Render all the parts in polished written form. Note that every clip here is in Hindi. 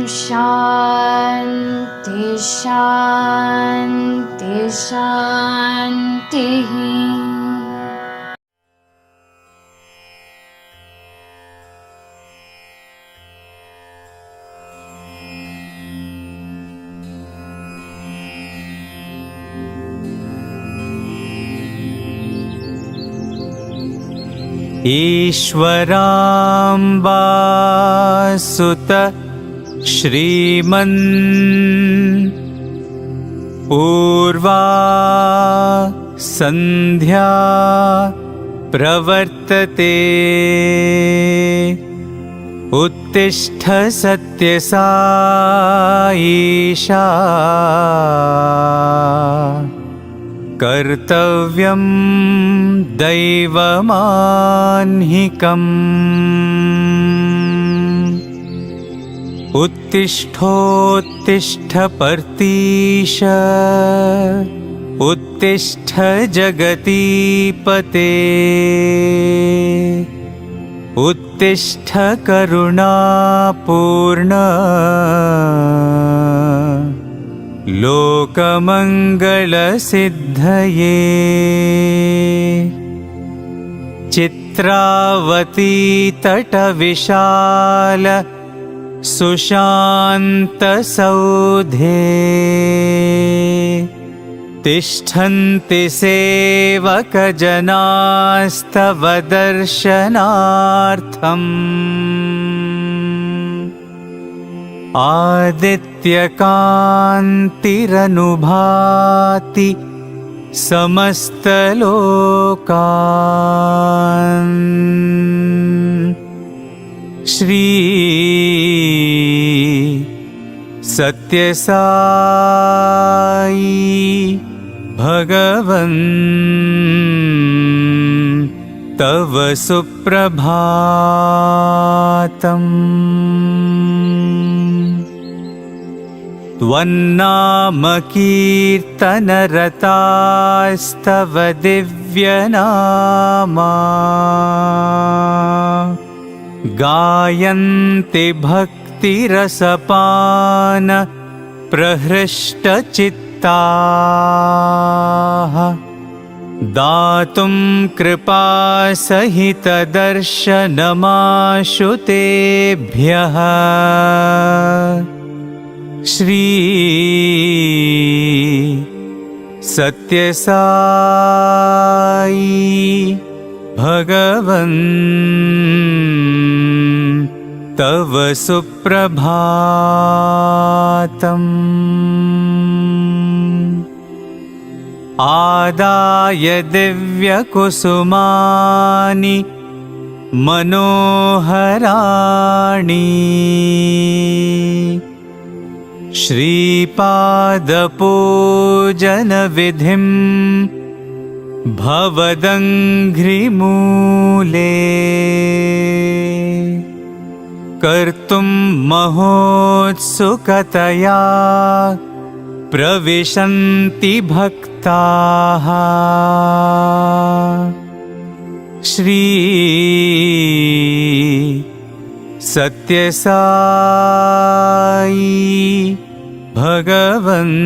शांति शांति शांति। ईश्वराम्बा सुत श्रीमन् पूर्वा संध्या प्रवर्तते उत्तिष्ठ सत्यसाईशा कर्तव्यं दैवमाह्निकम् उत्तिष्ठोत्तिष्ठ पर्तीश उत्तिष्ठ जगतीपते उत्तिष्ठ करुणापूर्ण लोकमङ्गलसिद्धये चित्रावती तटविशाल सुशान्तसौधे तिष्ठन्ति सेवकजनास्तव दर्शनार्थम् आदित्यकान्तिरनुभाति समस्तलोकान् श्री सत्यसाई भगवन् तव सुप्रभातम् त्वन्नामकीर्तनरतास्तव दिव्यनामा गायन्ति भक्तिरसपान प्रहृष्टचित्ताः दातुं कृपासहितदर्शनमाशु तेभ्यः श्री सत्यसाई भगवन् तव सुप्रभातम् आदाय दिव्यकुसुमानि मनोहराणि श्रीपादपूजनविधिं भवदङ्घ्रिमूले कर्तुं महोत्सुकतया प्रविशन्ति भक्ताः श्री सत्यसाई भगवन्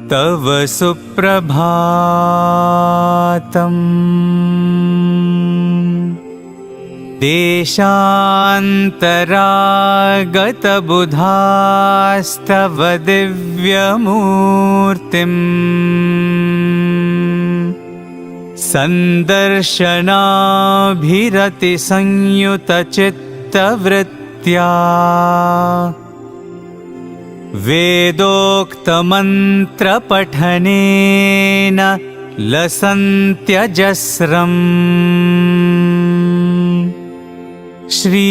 तव सुप्रभातम् देशान्तरागतबुधास्तव दिव्यमूर्तिम् सन्दर्शनाभिरतिसंयुतचित्तवृत्त्या वेदोक्तमन्त्रपठनेन लसन्त्यजस्रम् श्री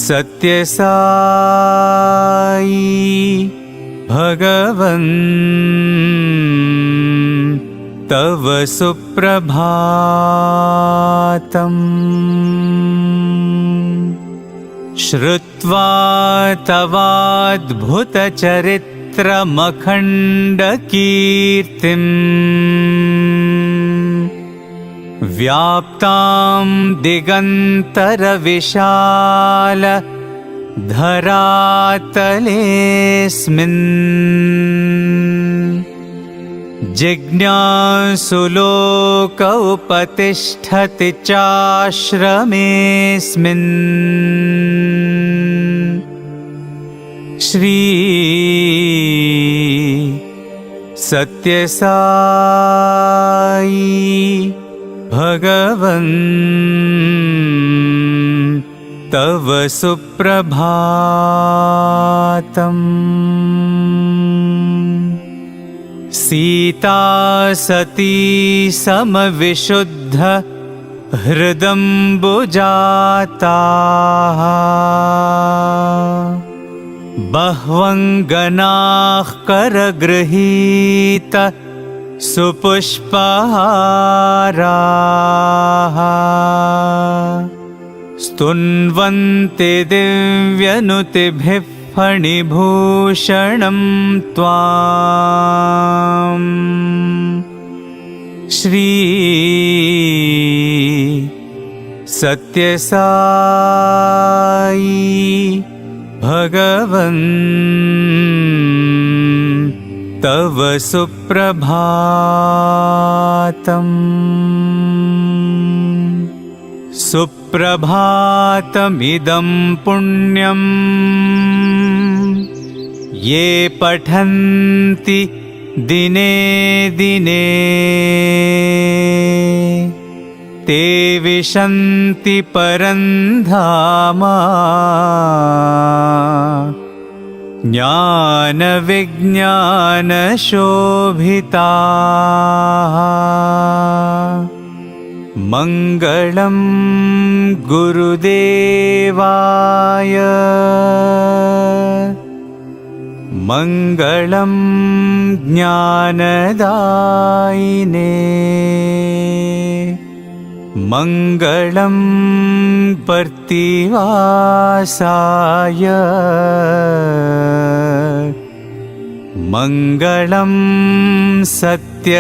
सत्यसाई भगवन् तव सुप्रभातम् श्रुत्वा तवाद्भुतचरित्रमखण्डकीर्तिम् व्याप्तां दिगन्तरविशाल धरातलेऽस्मिन् जिज्ञासुलोक उपतिष्ठति चाश्रमेऽस्मिन् श्री सत्यसाई भगवन् तव सुप्रभातम् सीता सती समविशुद्ध हृदम्बुजाताः बह्वङ्गनाः करगृहीत सुपुष्पहाराः स्तुन्वन्ते दिव्यनुतिभिः फणिभूषणं त्वाम् श्री सत्यसाई भगवन् तव सुप्रभातम् सुप्रभातमिदं पुण्यं ये पठन्ति दिने दिने ते विशन्ति परन्धाम ज्ञानविज्ञानशोभिताः मङ्गलं गुरुदेवाय मङ्गलं ज्ञानदायिने मङ्गलं पर्तिवासाय मङ्गलं सत्यसायिने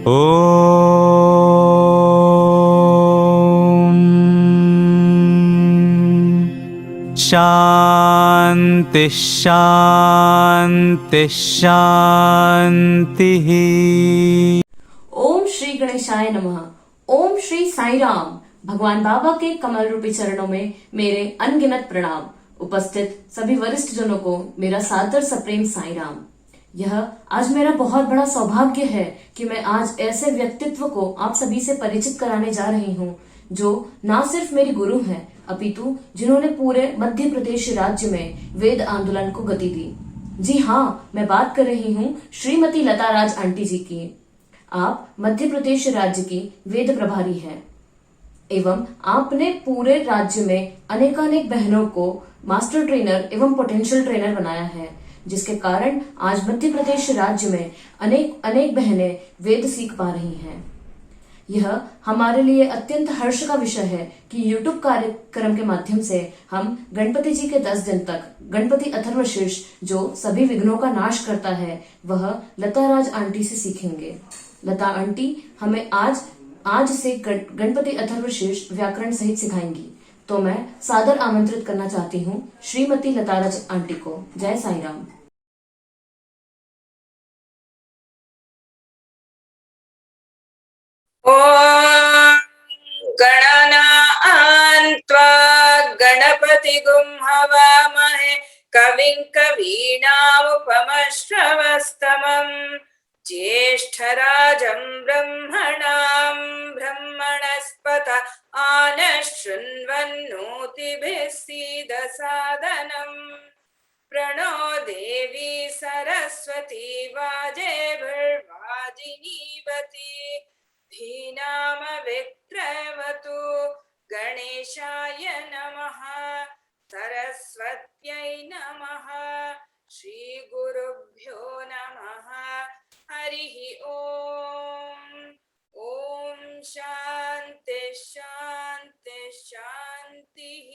ॐ शान्ति शान्ति शान्तिः। ओम श्री गणेशाय नमः। ओम श्री साई राम। भगवान बाबा के कमल रूपी चरणों में मेरे अनगिनत प्रणाम। उपस्थित सभी वरिष्ठ जनों को मेरा सादर सप्रेम साई राम। यह आज मेरा बहुत बड़ा सौभाग्य है कि मैं आज ऐसे व्यक्तित्व को आप सभी से परिचित कराने जा रही हूँ जो न सिर्फ मेरी गुरु हैं अपितु जिन्होंने पूरे मध्य प्रदेश राज्य में वेद आंदोलन को गति दी। जी हाँ, मैं बात कर रही हूँ श्रीमती लता राज आंटी जी की। आप मध्य प्रदेश राज्य की वेद प्रभारी हैं एवं आपने पूरे राज्य में अनेकानेक बहनों को मास्टर ट्रेनर एवं पोटेंशियल ट्रेनर बनाया है, जिसके कारण आज मध्य प्रदेश राज्य में अनेक अनेक बहनें वेद सीख पा रही हैं। यह हमारे लिए अत्यंत हर्ष का विषय है कि YouTube कार्यक्रम के माध्यम से हम गणपति जी के 10 दिन तक गणपति अथर्वशीर्ष जो सभी विघ्नों का नाश करता है वह लता राज आंटी से सीखेंगे। लता आंटी हमें आज से गणपति अथर्वशीर्ष व्याकरण सहित सिखाएंगी। तो मैं सादर आमंत्रित करना चाहती हूँ श्रीमती लता राज आंटी को। जय साई राम। गणनान्त्वा गणपतिगुं हवामहे कविं कवीनामुपमश्रवस्तमम् ज्येष्ठराजं ब्रह्मणां ब्रह्मणस्पत आनशृण्वन्नोतिभिः सीदसादनम् प्रणो देवी सरस्वती वाजेभिर्वाजिनीवती धीनामविक्रमतु। गणेशाय नमः। सरस्वत्यै नमः। श्रीगुरुभ्यो नमः। हरिः ओम्। ॐ शान्ति शान्ति शान्तिः।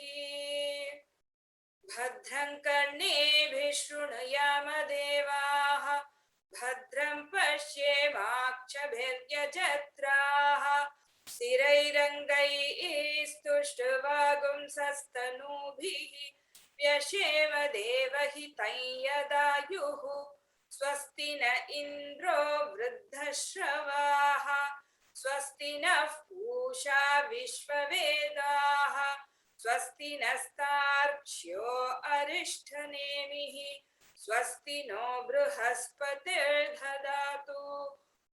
भद्रं कर्णेभिः शृणुयाम देवाः भद्रं पश्येमाक्षभिर्यजत्राः स्थिरैरङ्गैस्तुष्टुवागुंसस्तनूभिः व्यशेम देवहितं यदायुः स्वस्ति न इन्द्रो वृद्धश्रवाः स्वस्ति नः पूषा विश्ववेदाः स्वस्ति नस्तार्क्ष्यो अरिष्ठनेमिः स्वस्ति नो बृहस्पतिर्दधातु।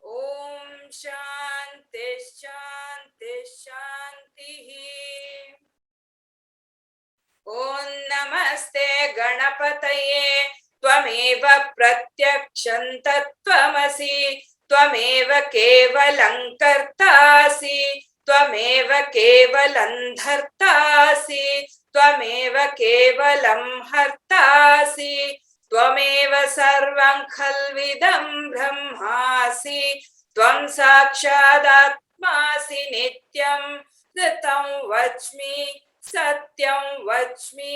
ॐ शान्ति शान्ति शान्तिः। ॐ नमस्ते गणपतये त्वमेव प्रत्यक्षं तत्त्वमसि त्वमेव केवलं कर्तासि त्वमेव केवलं धर्तासि त्वमेव केवलं हर्तासि त्वमेव सर्वं खल्विदं ब्रह्मासि त्वं साक्षादात्मासि नित्यं ऋतं वच्मि सत्यं वच्मि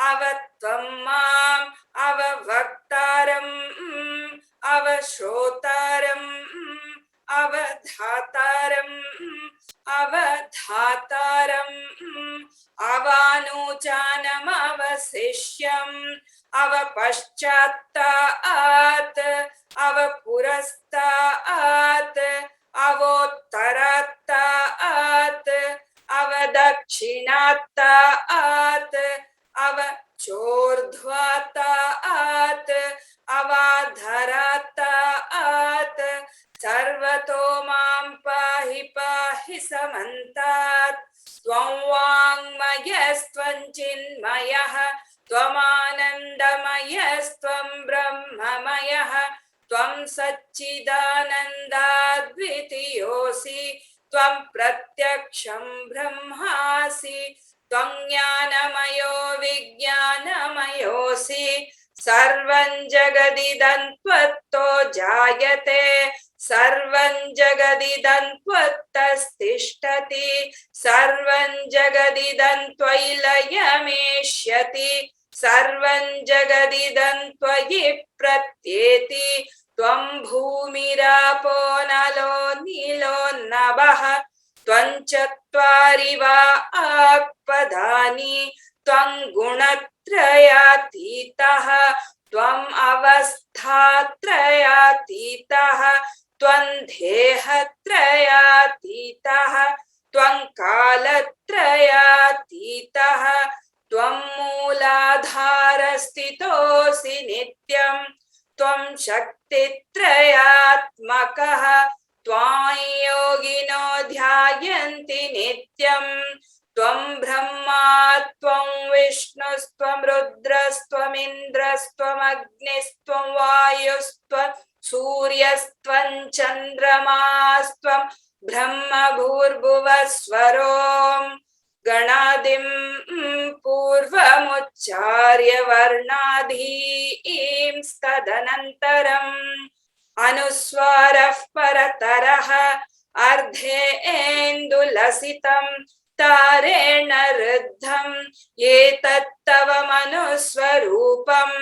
अवत्वं माम् अववक्तारम् अवश्रोतारम् अवधातारम् अवधातारम् अवानुचानमवशिष्यम् अवपश्चात्तात् अवपुरस्तात् अवोत्तरात्तात् अवदक्षिणात्तात् अवचोर्ध्वात्तात् अवाधरात्तात् सर्वतो मां पाहि पाहि समन्तात् त्वं वाङ्मयस्त्वं चिन्मयः त्वमानन्दमयस्त्वं ब्रह्ममयः त्वं सच्चिदानन्दाद्वितीयोऽसि त्वं प्रत्यक्षं ब्रह्मासि त्वं ज्ञानमयो विज्ञानमयोऽसि सर्वं जगदिदं त्वत्तो जायते सर्वं जगदिदं त्वत्तस्तिष्ठति सर्वं जगदिदं त्वयि लयमेष्यति सर्वं जगदिदं त्वयि प्रत्येति त्वं भूमिरापो नलो नीलो नभः त्वं चत्वारि वा आक्पदानि त्वं गुणत्रयातीतः त्वम् अवस्थात्रयातीतः त्वं देहत्रयातीतः त्वं कालत्रयातीतः त्वं मूलाधारस्थितोऽसि नित्यं त्वं शक्तित्रयात्मकः त्वां योगिनो ध्यायन्ति नित्यं त्वं ब्रह्मा त्वं विष्णुस्त्वं रुद्रस्त्वमिन्द्रस्त्वमग्निस्त्वं वायुस्त्वं सूर्यस्त्वं चन्द्रमास्त्वं ब्रह्म भूर्भुवस्वरों गणादिं पूर्वमुच्चार्य वर्णाधींस्तदनन्तरम् अनुस्वारः परतरः अर्धेन्दुलसितं तारेण रुद्धम् एतत्तव मनुस्वरूपम्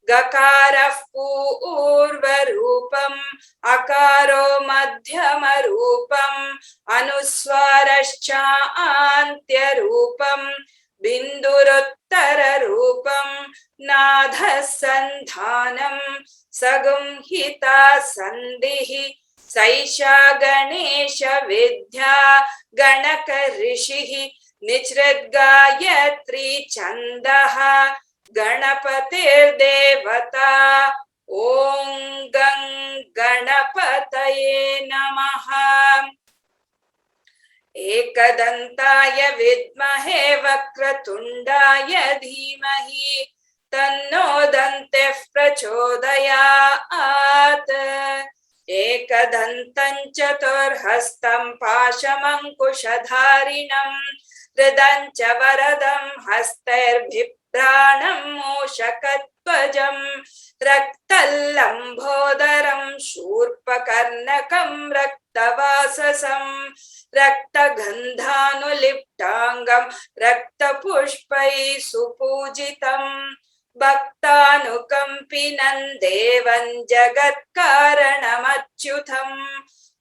गकारः पूर्वरूपम् अकारो मध्यमरूपम् अनुस्वारश्चान्त्यरूपम् बिन्दुरुत्तररूपम् नादः सन्धानम् सगुंहिता सन्धिः सैषा गणेश विद्या गणक ऋषिः निचृद्गायत्री छन्दः गणपतिर्देवता ॐ गं गणपतये नमः एकदन्ताय विद्महे वक्रतुण्डाय धीमहि तन्नो दन्तिः प्रचोदयात् एकदन्तं चतुर्हस्तं पाशमङ्कुशधारिणं हृदं च वरदं हस्तैर्बिभ्राणं मूषकध्वजं रक्तलम्बोदरं शूर्पकर्णकं रक्तवाससं रक्तगन्धानुलिप्ताङ्गं रक्तपुष्पैः सुपूजितम् भक्तानुकम्पिनं देवं जगत्कारणमच्युतम्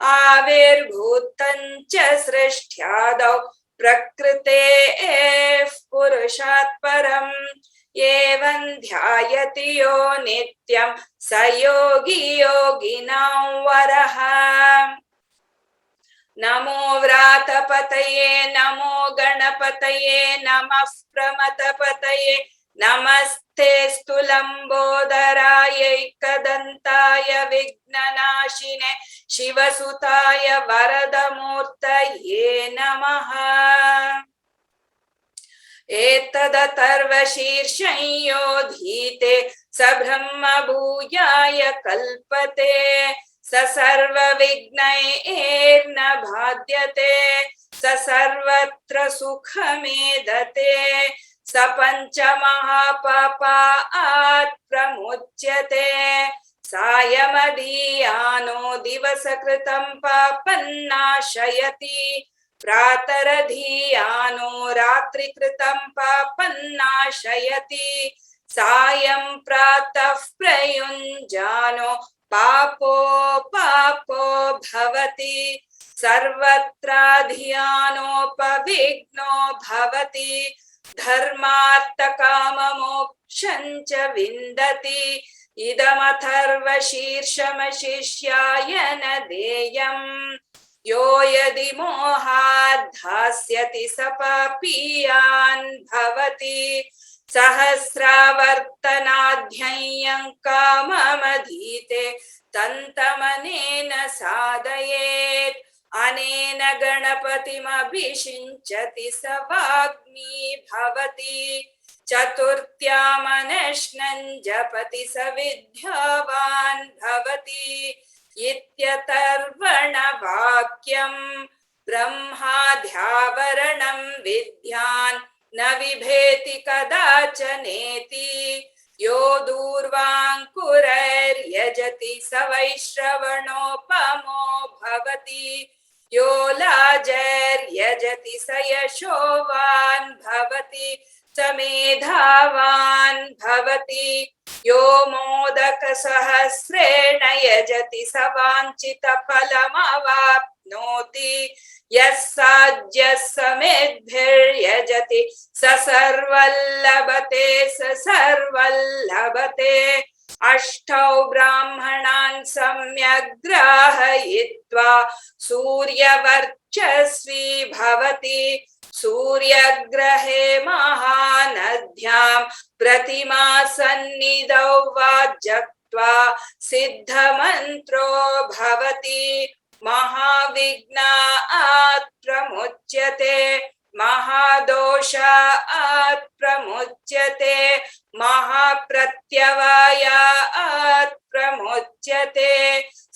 आविर्भूतं च सृष्ट्यादौ प्रकृतेः पुरुषात् परम् एवं ध्यायति यो नित्यं स योगी योगिनां वरः नमो व्रातपतये नमो गणपतये नमः प्रमथपतये नमस्ते स्तुलम्बोदराय एकदन्ताय विघ्ननाशिने शिवसुताय वरदमूर्तये नमः एतदथर्वशीर्षं यो धीते स ब्रह्मभूयाय कल्पते स सर्वविघ्नैर्न बाध्यते स सर्वत्र सुखमेधते स पञ्चमहापापात् प्रमुच्यते सायमदीयानो दिवसकृतं पापन्नाशयति प्रातरधीयानो रात्रिकृतं पापन्नाशयति सायं प्रातः प्रयुञ्जानो पापो भवति सर्वत्राधियानोपविघ्नो भवति धर्मार्थकाममोक्षं च विन्दति इदमथर्वशीर्षमशिष्याय न देयम् यो यदि मोहात् धास्यति स पापीयान् भवति सहस्रावर्तनाध्ययं काममधीते तन्तमनेन साधयेत् अनेन गणपतिमभिषिञ्चति स वाग्मी भवति चतुर्थ्यामनश्नं जपति स विद्यावान् भवति इत्यतर्वणवाक्यं ब्रह्माध्यावरणं विद्यान् न बिभेति कदाचनेति यो दूर्वाङ्कुरैर्यजति स वैश्रवणोपमो भवति यो लाजैर्यजति स यशोवान् भवति स मेधावान् भवति यो मोदकसहस्रेण यजति स वाञ्छितफलमवाप्नोति यस्साज्यः समेद्भिर्यजति स सर्वल्लभते अष्टौ ब्राह्मणान् सम्यग् ग्राहयित्वा सूर्यवर्चस्वी भवति सूर्यग्रहे महानद्यां प्रतिमासन्निधौ वा जप्त्वा सिद्धमन्त्रो भवति महाविघ्नात् प्रमुच्यते महादोषात् प्रमुच्यते महाप्रत्यवायात् प्रमुच्यते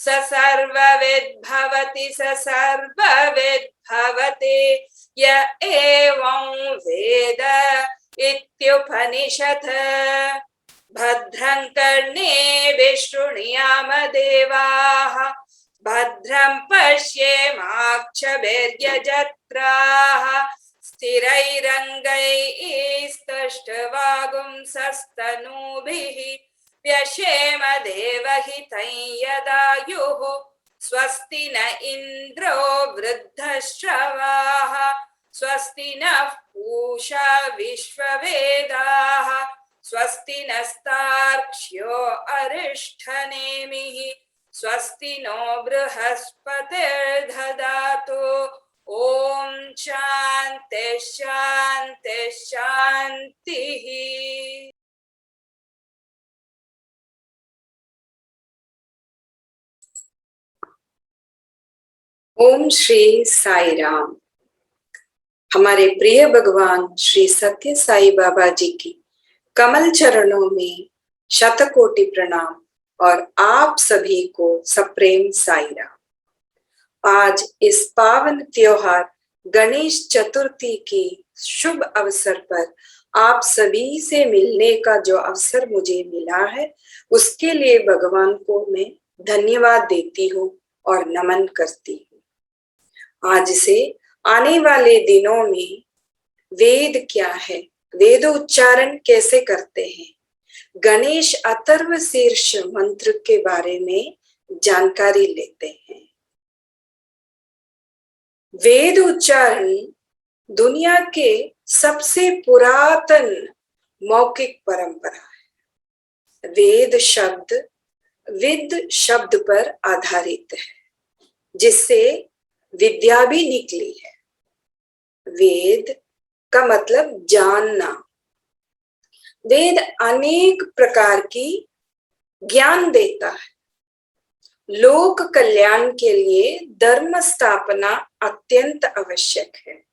स सर्वविद् भवति स सर्वविद् भवति य एवं वेद इत्युपनिषत् भद्रं कर्णेभिः शृणुयाम देवाः भद्रं पश्येमाक्षभिर्यजत्राः स्थिरैरङ्गैस्तुष्टुवागुंसस्तनूभिः व्यशेम देवहितं यदायुः स्वस्ति न इन्द्रो वृद्धश्रवाः स्वस्ति नः पूषा विश्ववेदाः स्वस्ति नस्तार्क्ष्यो अरिष्ठनेमिः स्वस्ति नो बृहस्पतिर्दधातु ओम शांति शांति शांतिः। ओम श्री साई राम। हमारे प्रिय भगवान श्री सत्य साई बाबा जी की कमल चरणों में शतकोटि प्रणाम और आप सभी को सप्रेम साई राम। आज इस पावन त्योहार गणेश चतुर्थी की शुभ अवसर पर आप सभी से मिलने का जो अवसर मुझे मिला है उसके लिए भगवान को मैं धन्यवाद देती हूँ और नमन करती हूँ। आज से आने वाले दिनों में वेद क्या है, वेद उच्चारण कैसे करते हैं, गणेश अथर्व शीर्ष मंत्र के बारे में जानकारी लेते हैं। वेद उच्चारण दुनिया के सबसे पुरातन मौखिक परंपरा है। वेद शब्द विद शब्द पर आधारित है, जिससे विद्या भी निकली है। वेद का मतलब जानना। वेद अनेक प्रकार की ज्ञान देता है। लोक कल्याण के लिए धर्म स्थापना अत्यंत आवश्यक है।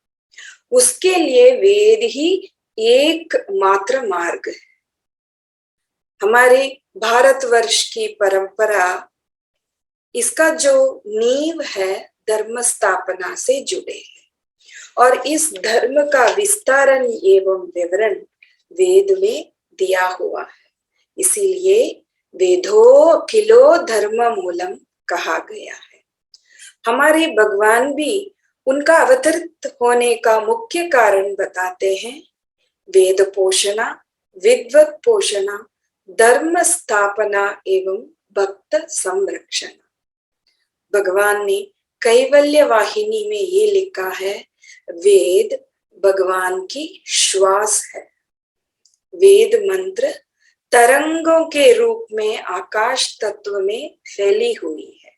उसके लिए वेद ही एक मात्र मार्ग है। हमारे भारतवर्ष की परंपरा, इसका जो नींव है धर्म स्थापना से जुड़े है। और इस धर्म का विस्तारण एवं विवरण वेद में दिया हुआ है। इसीलिए वेदो अखिलो धर्म मूलम कहा गया है। हमारे भगवान भी उनका अवतरित होने का मुख्य कारण बताते हैं। वेद पोषणा, विद्वत पोषणा, धर्म स्थापना एवं भक्त संरक्षण। भगवान ने कैवल्य वाहिनी में ये लिखा है, वेद भगवान की श्वास है। वेद मंत्र तरंगों के रूप में आकाश तत्व में फैली हुई है।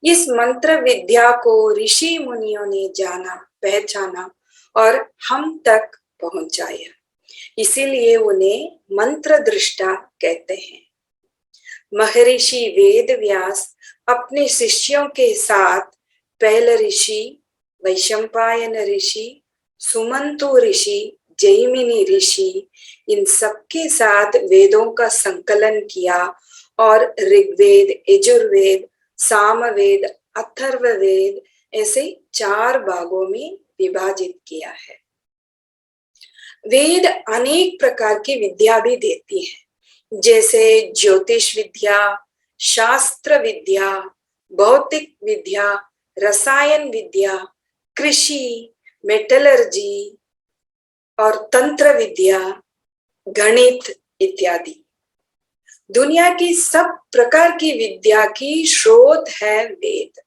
इस मंत्र विद्या को ऋषि मुनियों ने जाना, पहचाना और हम तक पहुंचाया। इसीलिए उन्हें मंत्र दृष्टा कहते हैं। महर्षि वेद व्यास अपने शिष्यों के साथ पैल ऋषि, वैशंपायन ऋषि, सुमंतु ऋषि, जैमिनी ऋषि, इन सबके साथ वेदों का संकलन किया और ऋग्वेद, यजुर्वेद, सामवेद, अथर्ववेद ऐसे 4 भागों में विभाजित किया है। वेद अनेक प्रकार की विद्या भी देती है, जैसे ज्योतिष विद्या, शास्त्र विद्या, भौतिक विद्या, रसायन विद्या, कृषि, मेटलर्जी और तंत्र विद्या, गणित इत्यादि। दुनिया की सब प्रकार की विद्या की स्रोत है वेद।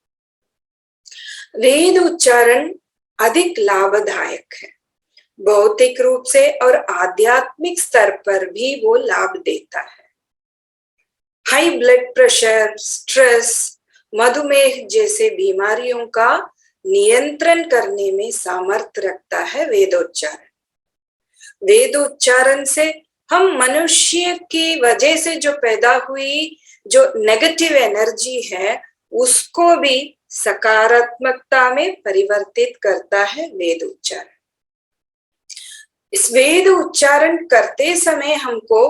वेद उच्चारण अधिक लाभदायक है, भौतिक रूप से और आध्यात्मिक स्तर पर भी वो लाभ देता है। हाई ब्लड प्रेशर, स्ट्रेस, मधुमेह जैसे बीमारियों का नियंत्रण करने में सामर्थ्य रखता है वेदोच्चारण। वेदोच्चारण से हम मनुष्य की वजह से जो पैदा हुई जो नेगेटिव एनर्जी है उसको भी सकारात्मकता में परिवर्तित करता है वेद उच्चारण। इस वेद उच्चारण करते समय हमको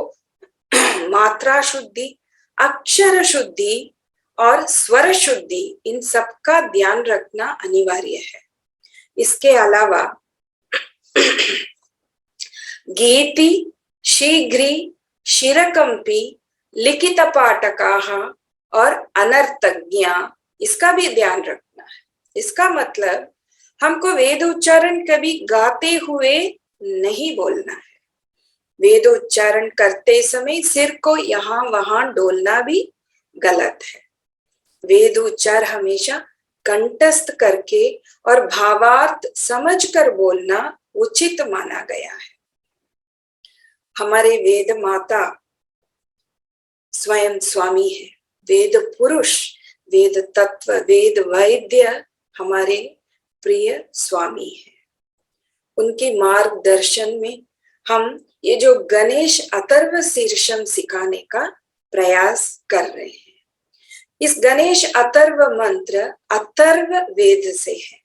मात्रा शुद्धि, अक्षर शुद्धि और स्वर शुद्धि इन सब का ध्यान रखना अनिवार्य है। इसके अलावा गीति, शीघ्री, शिरकंपी, लिखित पाठकाः और अनर्थज्ञा, इसका भी ध्यान रखना है। इसका मतलब हमको वेद उच्चारण कभी गाते हुए नहीं बोलना है। वेद उच्चारण करते समय सिर को यहाँ वहां डोलना भी गलत है। वेद उच्चार हमेशा कंठस्थ करके और भावार्थ समझकर बोलना उचित माना गया है। हमारे वेद माता स्वयं स्वामी है। वेद पुरुष, वेद तत्व, वेद वैद्य हमारे प्रिय स्वामी है। उनके मार्गदर्शन में हम ये जो गणेश अथर्व शीर्षम सिखाने का प्रयास कर रहे हैं। इस गणेश अथर्व मंत्र अथर्व वेद से है।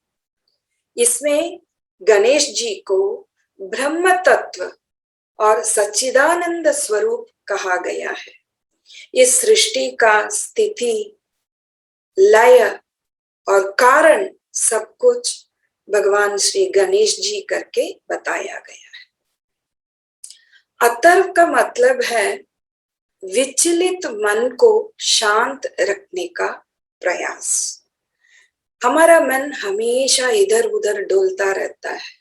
इसमें गणेश जी को ब्रह्म तत्व और सच्चिदानंद स्वरूप कहा गया है। इस सृष्टि का स्थिति, लय और कारण सब कुछ भगवान श्री गणेश जी करके बताया गया है। अथर्व का मतलब है विचलित मन को शांत रखने का प्रयास। हमारा मन हमेशा इधर उधर डोलता रहता है,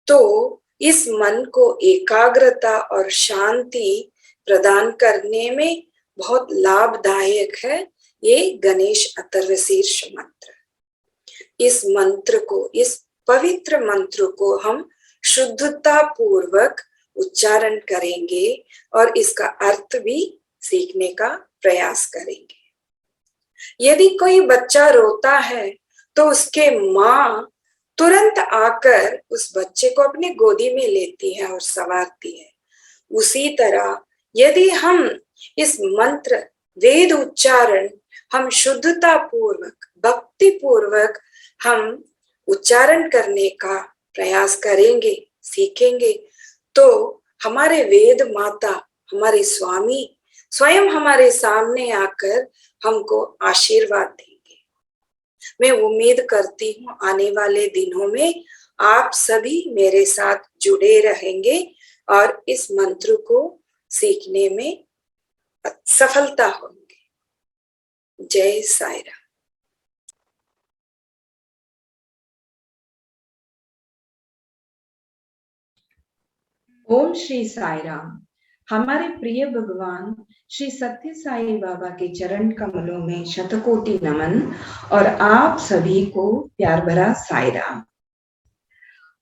तो इस मन को एकाग्रता और शांति प्रदान करने में बहुत लाभदायक है ये गणेश अथर्वशीर्ष मंत्र। इस मंत्र को, इस पवित्र मंत्र को हम शुद्धता पूर्वक उच्चारण करेंगे और इसका अर्थ भी सीखने का प्रयास करेंगे। यदि कोई बच्चा रोता है तो उसके माँ तुरंत आकर उस बच्चे को अपनी गोदी में लेती है और संवारती है। उसी तरह यदि हम इस मंत्र वेद उच्चारण हम शुद्धता पूर्वक, भक्ति पूर्वक हम उच्चारण करने का प्रयास करेंगे, सीखेंगे, तो हमारे वेद माता, हमारे स्वामी स्वयं हमारे सामने आकर हमको आशीर्वाद देंगे। मैं उम्मीद करती हूँ आने वाले दिनों में आप सभी मेरे साथ जुड़े रहेंगे और इस मंत्र को सीखने में सफलता होंगे। जय साई राम। ओम श्री साई राम। हमारे प्रिय भगवान श्री सत्य साई बाबा के चरण कमलों में शतकोटि नमन और आप सभी को प्यार भरा साई राम।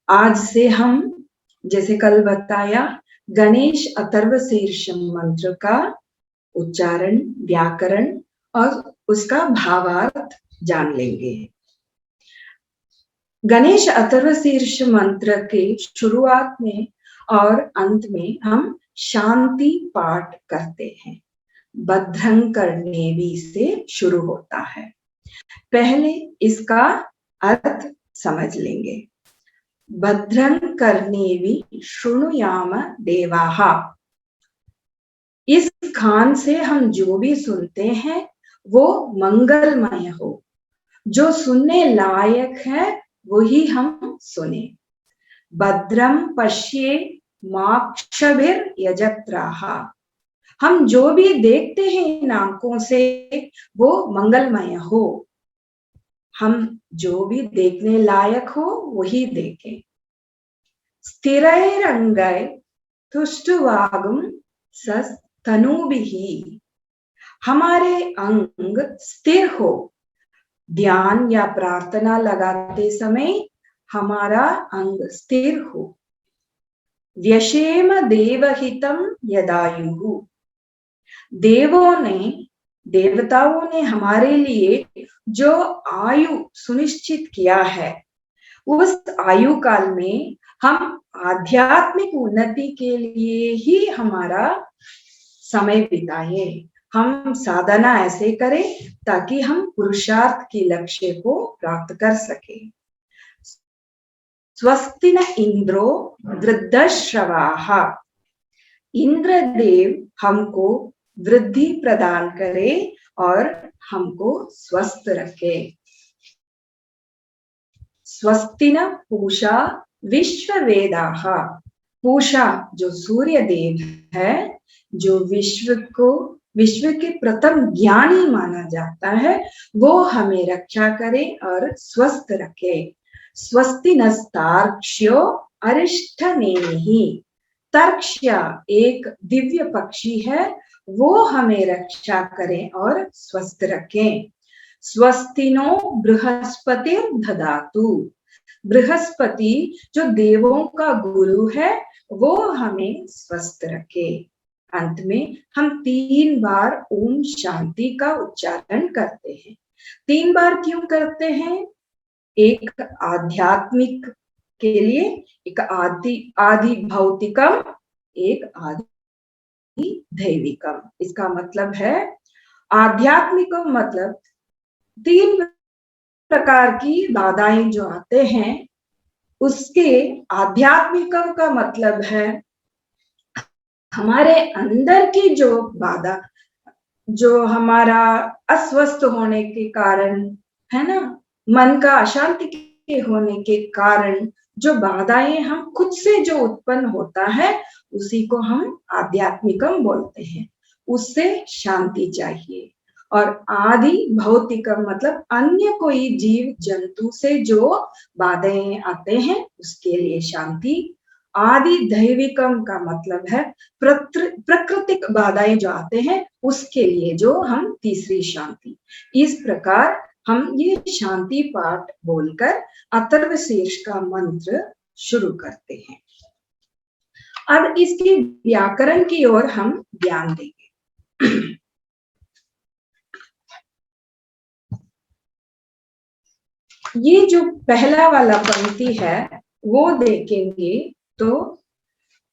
आज से हम, जैसे कल बताया, गणेश अथर्वशीर्ष मंत्र का उच्चारण, व्याकरण और उसका भावार्थ जान लेंगे। गणेश अथर्वशीर्ष मंत्र के शुरुआत में और अंत में हम शांति पाठ करते हैं। भद्रं कर्णेवी से शुरू होता है। पहले इसका अर्थ समझ लेंगे। भद्रं कर्णेवी शृणुयाम देवाः। इस कान से हम जो भी सुनते हैं वो मंगलमय हो, जो सुनने लायक है वही हम सुने। भद्रम पश्ये माक्षभिर यजत्राः। हम जो भी देखते हैं इन आंखों से वो मंगलमय हो। हम जो भी देखने लायक हो वही देखें। स्थिरैरंगै तुष्टुवागुं सस्तनूभिः। हमारे अंग स्थिर हो। ध्यान या प्रार्थना लगाते समय हमारा अंग स्थिर हो। व्यशेम देवहितम यदायुः। देवताओं ने हमारे लिए जो आयु सुनिश्चित किया है, उस आयु काल में हम आध्यात्मिक उन्नति के लिए ही हमारा समय बिताए। हम साधना ऐसे करें ताकि हम पुरुषार्थ के लक्ष्य को प्राप्त कर सके। स्वस्ति न इंद्रो वृद्धश्रवाः। इंद्रदेव हमको वृद्धि प्रदान करे और हमको स्वस्थ रखे। स्वस्ति न पूषा विश्ववेदाः। पूषा जो सूर्य देव है, जो विश्व के प्रथम ज्ञानी माना जाता है, वो हमें रक्षा करे और स्वस्थ रखे। स्वस्ति नस्तार्क्ष्यो अरिष्ठनेमिः। तर्क्ष्य एक दिव्य पक्षी है, वो हमें रक्षा करें और स्वस्थ रखें। स्वस्तिनो बृहस्पतिर् ददातु। बृहस्पति जो देवों का गुरु है, वो हमें स्वस्थ रखे। अंत में हम 3 बार ओम शांति का उच्चारण करते हैं। 3 बार क्यों करते हैं? एक आध्यात्मिक के लिए, एक आदि भौतिकम, एक आदि दैविकम। इसका मतलब है आध्यात्मिक मतलब 3 प्रकार की बाधाएं जो आते हैं, उसके आध्यात्मिक का मतलब है हमारे अंदर की जो बाधा, जो हमारा अस्वस्थ होने के कारण है ना, मन का अशांति के होने के कारण जो बाधाएं हम खुद से जो उत्पन्न होता है, उसी को हम आध्यात्मिकम बोलते हैं। उससे शांति चाहिए। और आदि भौतिकम मतलब अन्य कोई जीव जंतु से जो बाधाएं आते हैं, उसके लिए शांति। आदि दैविकम का मतलब है प्राकृतिक बाधाएं जो आते हैं, उसके लिए जो हम तीसरी शांति। इस प्रकार हम ये शांति पाठ बोलकर अथर्वशीर्ष का मंत्र शुरू करते हैं। अब इसके व्याकरण की ओर हम ध्यान देंगे। ये जो पहला वाला पंक्ति है वो देखेंगे तो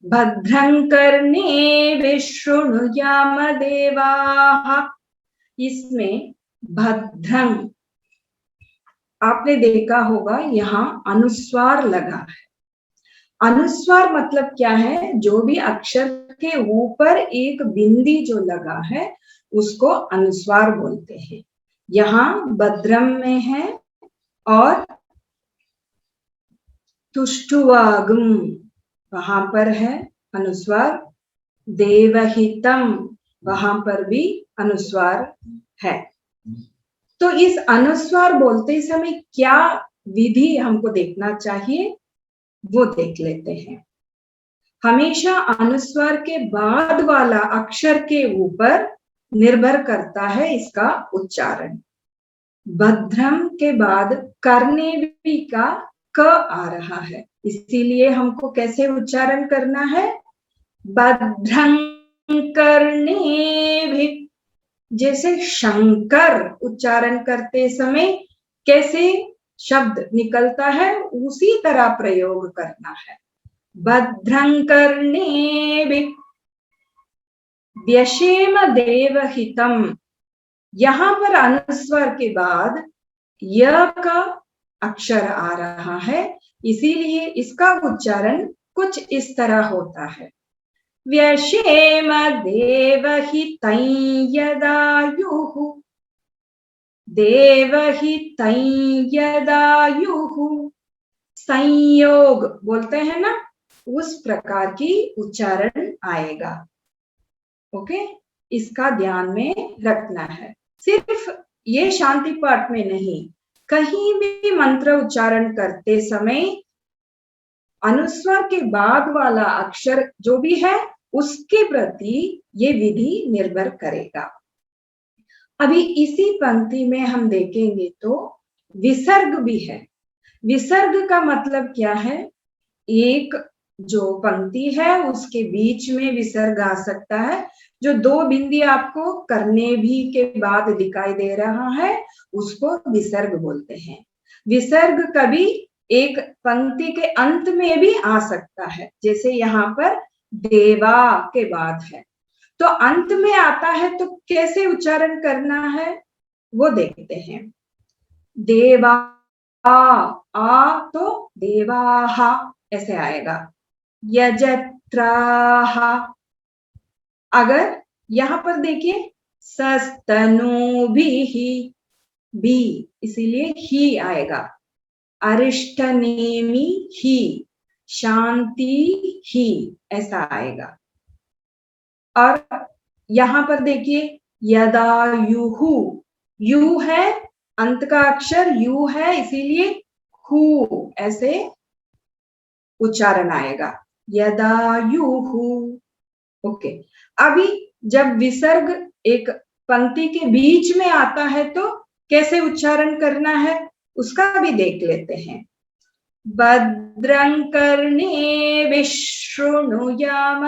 भद्रं कर्णेभिः शृणुयाम देवाः। इसमें भद्रं आपने देखा होगा, यहाँ अनुस्वार लगा है। अनुस्वार मतलब क्या है? जो भी अक्षर के ऊपर एक बिंदी जो लगा है उसको अनुस्वार बोलते हैं। यहाँ भद्रम में है और तुष्टुवागम वहां पर है अनुस्वार, देवहितम वहां पर भी अनुस्वार है। तो इस अनुस्वार बोलते समय क्या विधि हमको देखना चाहिए वो देख लेते हैं। हमेशा अनुस्वार के बाद वाला अक्षर के ऊपर निर्भर करता है इसका उच्चारण। भद्रम के बाद कर्णेभि का क आ रहा है, इसीलिए हमको कैसे उच्चारण करना है, भद्रं कर्णेभि। जैसे शंकर उच्चारण करते समय कैसे शब्द निकलता है उसी तरह प्रयोग करना है। भद्रं कर्णेभि व्यशेम देवहितम, यहां पर अनुस्वार के बाद य का अक्षर आ रहा है, इसीलिए इसका उच्चारण कुछ इस तरह होता है, व्यशेम देवहितं यदायुः, देवहितं यदायुः। संयोग बोलते हैं ना, उस प्रकार की उच्चारण आएगा। ओके, इसका ध्यान में रखना है। सिर्फ ये शांति पाठ में नहीं, कहीं भी मंत्र उच्चारण करते समय अनुस्वार के बाद वाला अक्षर जो भी है उसके प्रति ये विधि निर्भर करेगा। अभी इसी पंक्ति में हम देखेंगे तो विसर्ग भी है। विसर्ग का मतलब क्या है, एक जो पंक्ति है उसके बीच में विसर्ग आ सकता है। जो दो बिंदी आपको करने भी के बाद दिखाई दे रहा है उसको विसर्ग बोलते हैं। विसर्ग कभी एक पंक्ति के अंत में भी आ सकता है, जैसे यहाँ पर देवा के बाद है तो अंत में आता है, तो कैसे उच्चारण करना है वो देखते हैं। देवा आ तो देवाहा ऐसे आएगा। यजत्राहा, अगर यहाँ पर देखिए सस्तनूभिः, भी इसीलिए ही आएगा। अरिष्टनेमि ही, शांति ही ऐसा आएगा। और यहाँ पर देखिए यदायुहु, यू है अंत का अक्षर यू है, इसीलिए हु ऐसे उच्चारण आएगा, यदायुहु। ओके, अभी जब विसर्ग एक पंक्ति के बीच में आता है तो कैसे उच्चारण करना है उसका भी देख लेते हैं। भद्रं कर्णेभिः शृणुयाम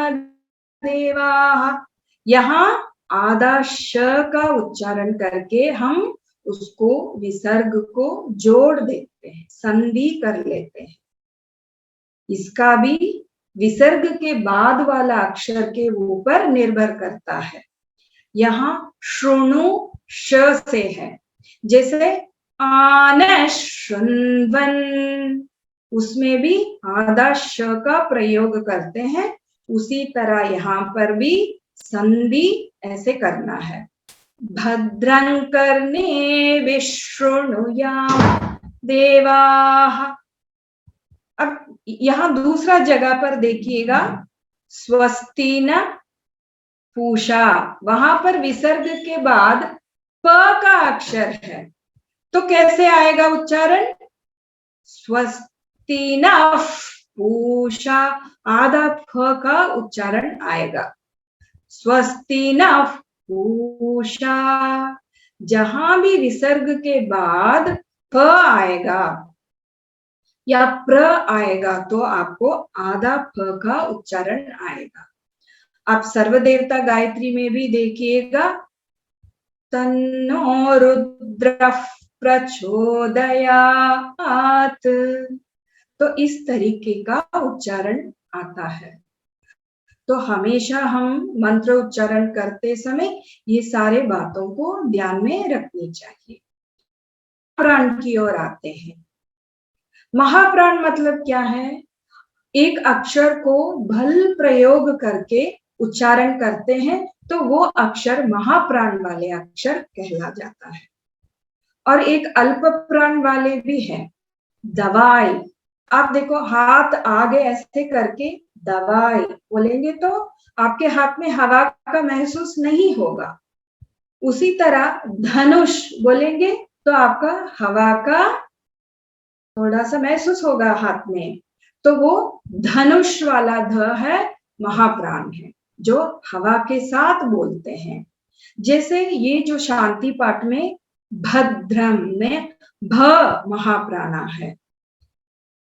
देवाः, यहाँ आधा श का उच्चारण करके हम उसको विसर्ग को जोड़ देते हैं, संधि कर लेते हैं। इसका भी विसर्ग के बाद वाला अक्षर के ऊपर निर्भर करता है। यहाँ शृणु श से है, जैसे आन शृण्वन्, उसमें भी आधा श का प्रयोग करते हैं। उसी तरह यहाँ पर भी संधि ऐसे करना है। भद्रं कर्णेभिः शृणुयाम देवाः। अब यहाँ दूसरा जगह पर देखिएगा, स्वस्ति न पूषा, वहां पर विसर्ग के बाद प का अक्षर है तो कैसे आएगा उच्चारण, स्वस्ति न पूषा, आधा फ का उच्चारण आएगा, स्वस्ति न पूषा। जहां भी विसर्ग के बाद फ आएगा या प्र आएगा तो आपको आधा फ का उच्चारण आएगा। आप सर्वदेवता गायत्री में भी देखिएगा, तन्नो रुद्रः प्रचोदयात्, तो इस तरीके का उच्चारण आता है। तो हमेशा हम मंत्र उच्चारण करते समय ये सारे बातों को ध्यान में रखनी चाहिए। प्राण की ओर आते हैं। महाप्राण मतलब क्या है, एक अक्षर को भल प्रयोग करके उच्चारण करते हैं तो वो अक्षर महाप्राण वाले अक्षर कहला जाता है। और एक अल्प प्राण वाले भी हैं। दवाई, आप देखो हाथ आगे ऐसे करके दवाई बोलेंगे तो आपके हाथ में हवा का महसूस नहीं होगा। उसी तरह धनुष बोलेंगे तो आपका हवा का थोड़ा सा महसूस होगा हाथ में, तो वो धनुष वाला ध है, महाप्राण है, जो हवा के साथ बोलते हैं। जैसे ये जो शांति पाठ में भद्रम में भ महाप्राणा है,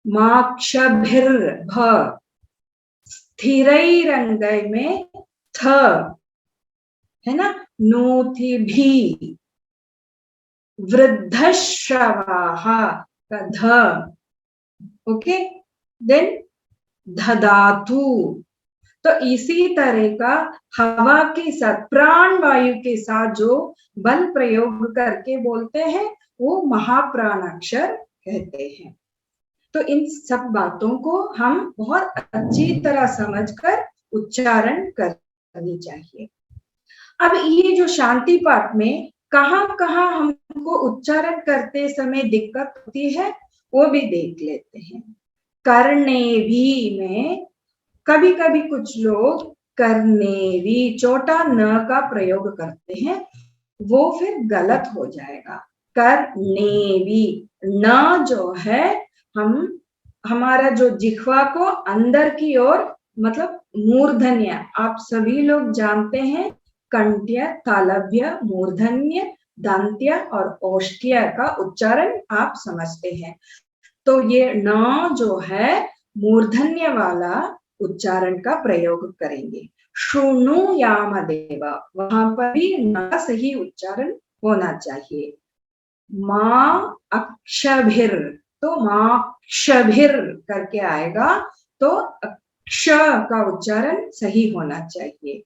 माक्षभिर भ, स्थिरैरंगै में थ है ना, नोति भी, वृद्धश्रवाः का ध, ओके, देन धधातु। तो इसी तरह का हवा के साथ, प्राण वायु के साथ जो बल प्रयोग करके बोलते हैं वो महाप्राणाक्षर कहते हैं। तो इन सब बातों को हम बहुत अच्छी तरह समझकर उच्चारण करनी चाहिए। अब ये जो शांति पाठ में कहाँ कहाँ हमको उच्चारण करते समय दिक्कत होती है वो भी देख लेते हैं। करने भी में कभी कभी कुछ लोग करने भी छोटा न का प्रयोग करते हैं, वो फिर गलत हो जाएगा। करने भी न जो है, हम हमारा जो जिह्वा को अंदर की ओर, मतलब मूर्धन्य, आप सभी लोग जानते हैं कंट्य, तालव्य, मूर्धन्य, दांत्य और ओष्ठ्य का उच्चारण आप समझते हैं। तो ये न जो है मूर्धन्य वाला उच्चारण का प्रयोग करेंगे। शृणुयामदेव, वहां पर भी न सही उच्चारण होना चाहिए। माँ अक्षभिर, तो माक्षभिर करके आएगा, तो अक्ष का उच्चारण सही होना चाहिए।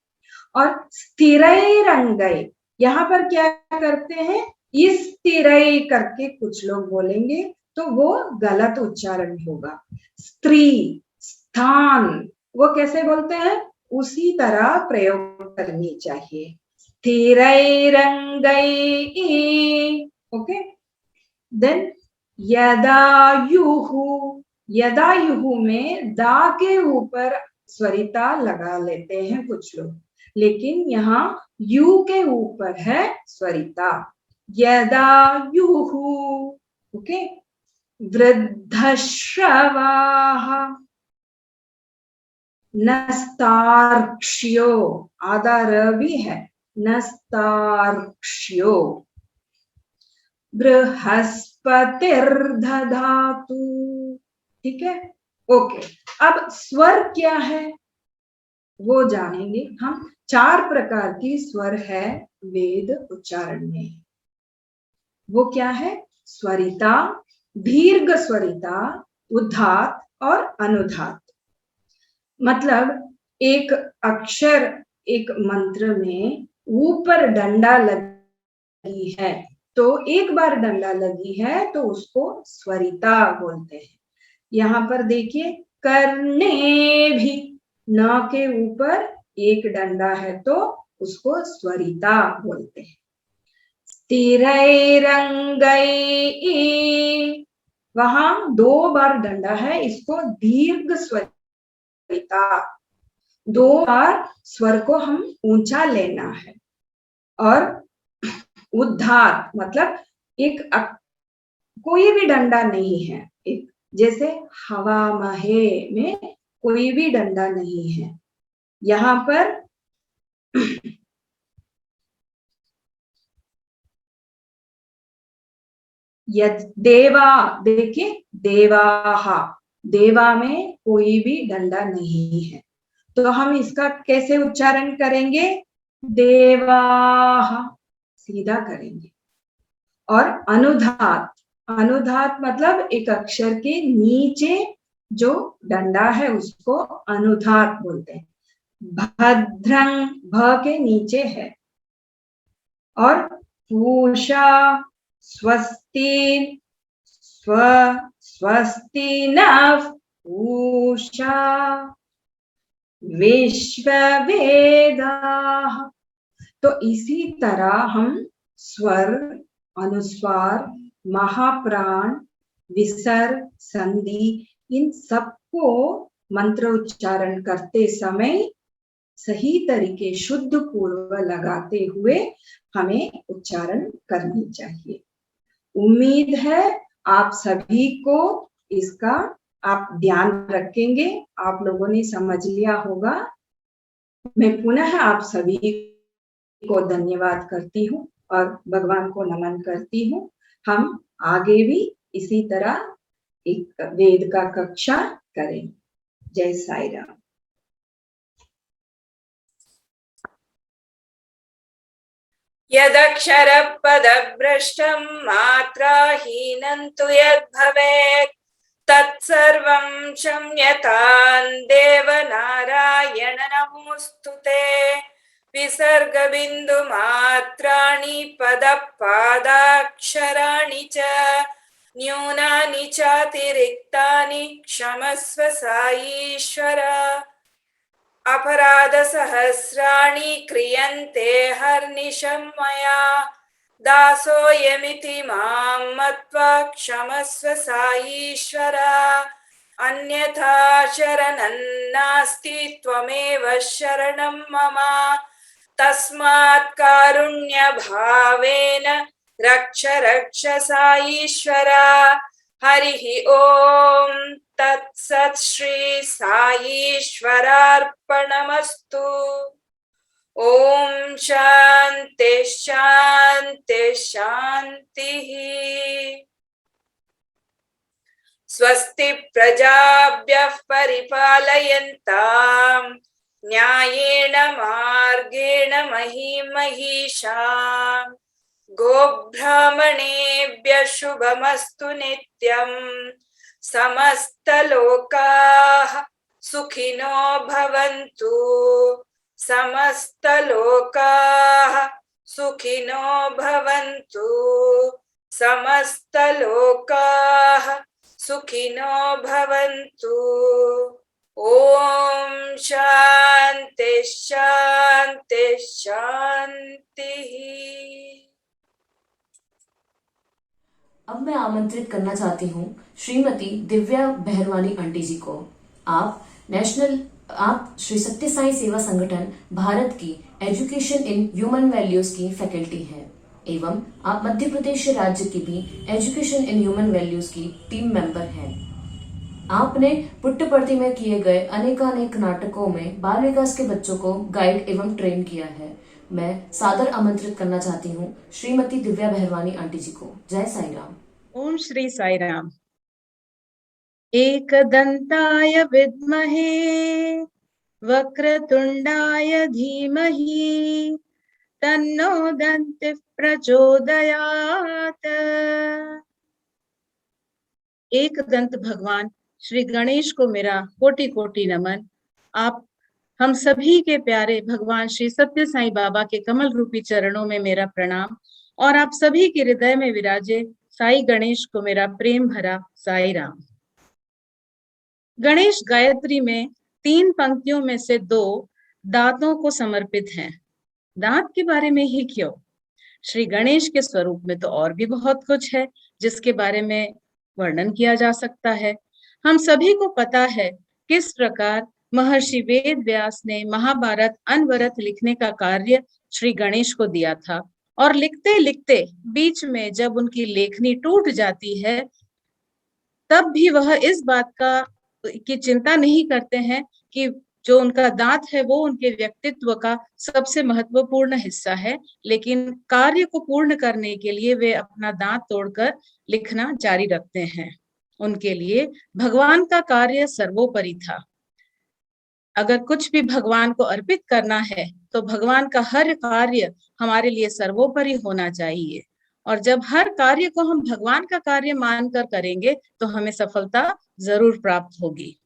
और स्थिरैरंगै, यहाँ पर क्या करते हैं, इस स्थिरै करके कुछ लोग बोलेंगे तो वो गलत उच्चारण होगा। स्त्री, स्थान, वो कैसे बोलते हैं, उसी तरह प्रयोग करनी चाहिए। स्थिरैरंगै, ओके। देन यदायुहु, यदायुहु में दा के ऊपर स्वरिता लगा लेते हैं कुछ लोग, लेकिन यहाँ यू के ऊपर है स्वरिता। यदायुहु, ओके। वृद्धश्रवाः, नस्तार्क्ष्यो, आधा र भी है, नस्तार्क्ष्यो। बृहस्पतिर्दधातु, ठीक है, ओके। अब स्वर क्या है वो जानेंगे हम। 4 प्रकार की स्वर है वेद उच्चारण में। वो क्या है, स्वरिता, दीर्घ स्वरिता, उदात्त और अनुदात्त। मतलब एक अक्षर, एक मंत्र में ऊपर डंडा लगी है, तो एक बार डंडा लगी है तो उसको स्वरिता बोलते हैं। यहाँ पर देखिए, करने भी, न के ऊपर एक डंडा है तो उसको स्वरिता बोलते हैं। स्थिरैरंगै, वहां 2 बार डंडा है, इसको दीर्घ स्वरिता, 2 बार स्वर को हम ऊंचा लेना है। और उदात्त मतलब एक कोई भी डंडा नहीं है, एक जैसे हवा महे में कोई भी डंडा नहीं है। यहाँ पर देवा, देखिए देवाहा, देवा में कोई भी डंडा नहीं है, तो हम इसका कैसे उच्चारण करेंगे, देवाहा सीधा करेंगे। और अनुदात्त, अनुदात्त मतलब एक अक्षर के नीचे जो डंडा है उसको अनुदात्त बोलते हैं। भद्रं, भ के नीचे है। और पूषा, स्वस्ति, स्वस्ति नः पूषा, विश्ववेदाः। तो इसी तरह हम स्वर अनुस्वार, महाप्राण, विसर्ग, संधि, इन सबको मंत्र उच्चारण करते समय सही तरीके शुद्ध पूर्व लगाते हुए हमें उच्चारण करनी चाहिए। उम्मीद है आप सभी को इसका आप ध्यान रखेंगे, आप लोगों ने समझ लिया होगा। मैं पुनः आप सभी को धन्यवाद करती हूँ और भगवान को नमन करती हूँ। हम आगे भी इसी तरह एक वेद का कक्षा करें। जय साई राम। यदक्षरपदभ्रष्टं मात्राहीनं तु यद्भवेत् तत्सर्वं क्षम्यतां देवनारायण नमोऽस्तुते। विसर्गबिन्दुमात्राणि पदपादाक्षराणि च न्यूनानि चातिरिक्तानि क्षमस्व साईश्वर। अपराधसहस्राणि क्रियन्ते हर्निशं मया दासोऽयमिति मां मत्वा क्षमस्व साईश्वर। अन्यथा शरणं नास्ति त्वमेव शरणं मम तस्मात् कारुण्यभावेन रक्ष रक्ष साईश्वर। हरिः ओम तत्सत् श्री साईश्वरार्पणमस्तु। ओम शांति शांति शांतिः। स्वस्ति प्रजाभ्यः परिपालयन्तां न्यायेन मार्गेण महीं महिषाम् गोब्राह्मणेभ्यः शुभमस्तु नित्यम्। समस्तलोकाः सुखिनो भवन्तु। समस्तलोकाः सुखिनो भवन्तु। समस्तलोकाः सुखिनो भवन्तु। ओम शांति शांति शांतिः। अब मैं आमंत्रित करना चाहती हूँ श्रीमती दिव्या बहरवानी आंटी जी को। आप श्री सत्य साई सेवा संगठन भारत की एजुकेशन इन ह्यूमन वैल्यूज की फैकल्टी हैं एवं आप मध्य प्रदेश राज्य की भी एजुकेशन इन ह्यूमन वैल्यूज की टीम मेंबर हैं। आपने पुट्टपर्ती में किए गए अनेकानेक नाटकों में बाल विकास के बच्चों को गाइड एवं ट्रेन किया है। मैं सादर आमंत्रित करना चाहती हूँ श्रीमती दिव्या बहरवानी आंटी जी को। जय साई राम। ओम श्री साई राम। एकदंताय विद्महे वक्रतुंडाय धीमहि तन्नो दन्ति प्रचोदयात्। एक दंत भगवान श्री गणेश को मेरा कोटि कोटि नमन। आप हम सभी के प्यारे भगवान श्री सत्य साई बाबा के कमल रूपी चरणों में मेरा प्रणाम और आप सभी के हृदय में विराजे साई गणेश को मेरा प्रेम भरा साई राम। गणेश गायत्री में 3 पंक्तियों में से 2 दांतों को समर्पित हैं। दांत के बारे में ही क्यों, श्री गणेश के स्वरूप में तो और भी बहुत कुछ है जिसके बारे में वर्णन किया जा सकता है। हम सभी को पता है किस प्रकार महर्षि वेद व्यास ने महाभारत अनवरत लिखने का कार्य श्री गणेश को दिया था और लिखते लिखते बीच में जब उनकी लेखनी टूट जाती है तब भी वह इस बात की चिंता नहीं करते हैं कि जो उनका दांत है वो उनके व्यक्तित्व का सबसे महत्वपूर्ण हिस्सा है, लेकिन कार्य को पूर्ण करने के लिए वे अपना दांत तोड़कर लिखना जारी रखते हैं। उनके लिए भगवान का कार्य सर्वोपरि था। अगर कुछ भी भगवान को अर्पित करना है तो भगवान का हर कार्य हमारे लिए सर्वोपरि होना चाहिए और जब हर कार्य को हम भगवान का कार्य मानकर करेंगे तो हमें सफलता जरूर प्राप्त होगी।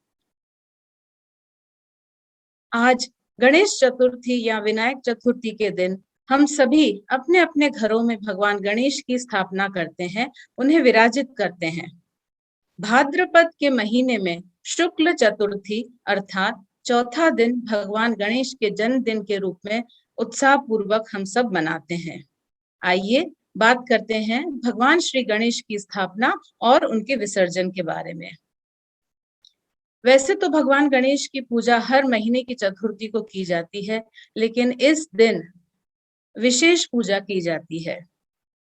आज गणेश चतुर्थी या विनायक चतुर्थी के दिन हम सभी अपने अपने घरों में भगवान गणेश की स्थापना करते हैं, उन्हें विराजित करते हैं। भाद्रपद के महीने में शुक्ल चतुर्थी अर्थात चौथा दिन भगवान गणेश के जन्मदिन के रूप में उत्साह पूर्वक हम सब मनाते हैं। आइए बात करते हैं भगवान श्री गणेश की स्थापना और उनके विसर्जन के बारे में। वैसे तो भगवान गणेश की पूजा हर महीने की चतुर्थी को की जाती है, लेकिन इस दिन विशेष पूजा की जाती है।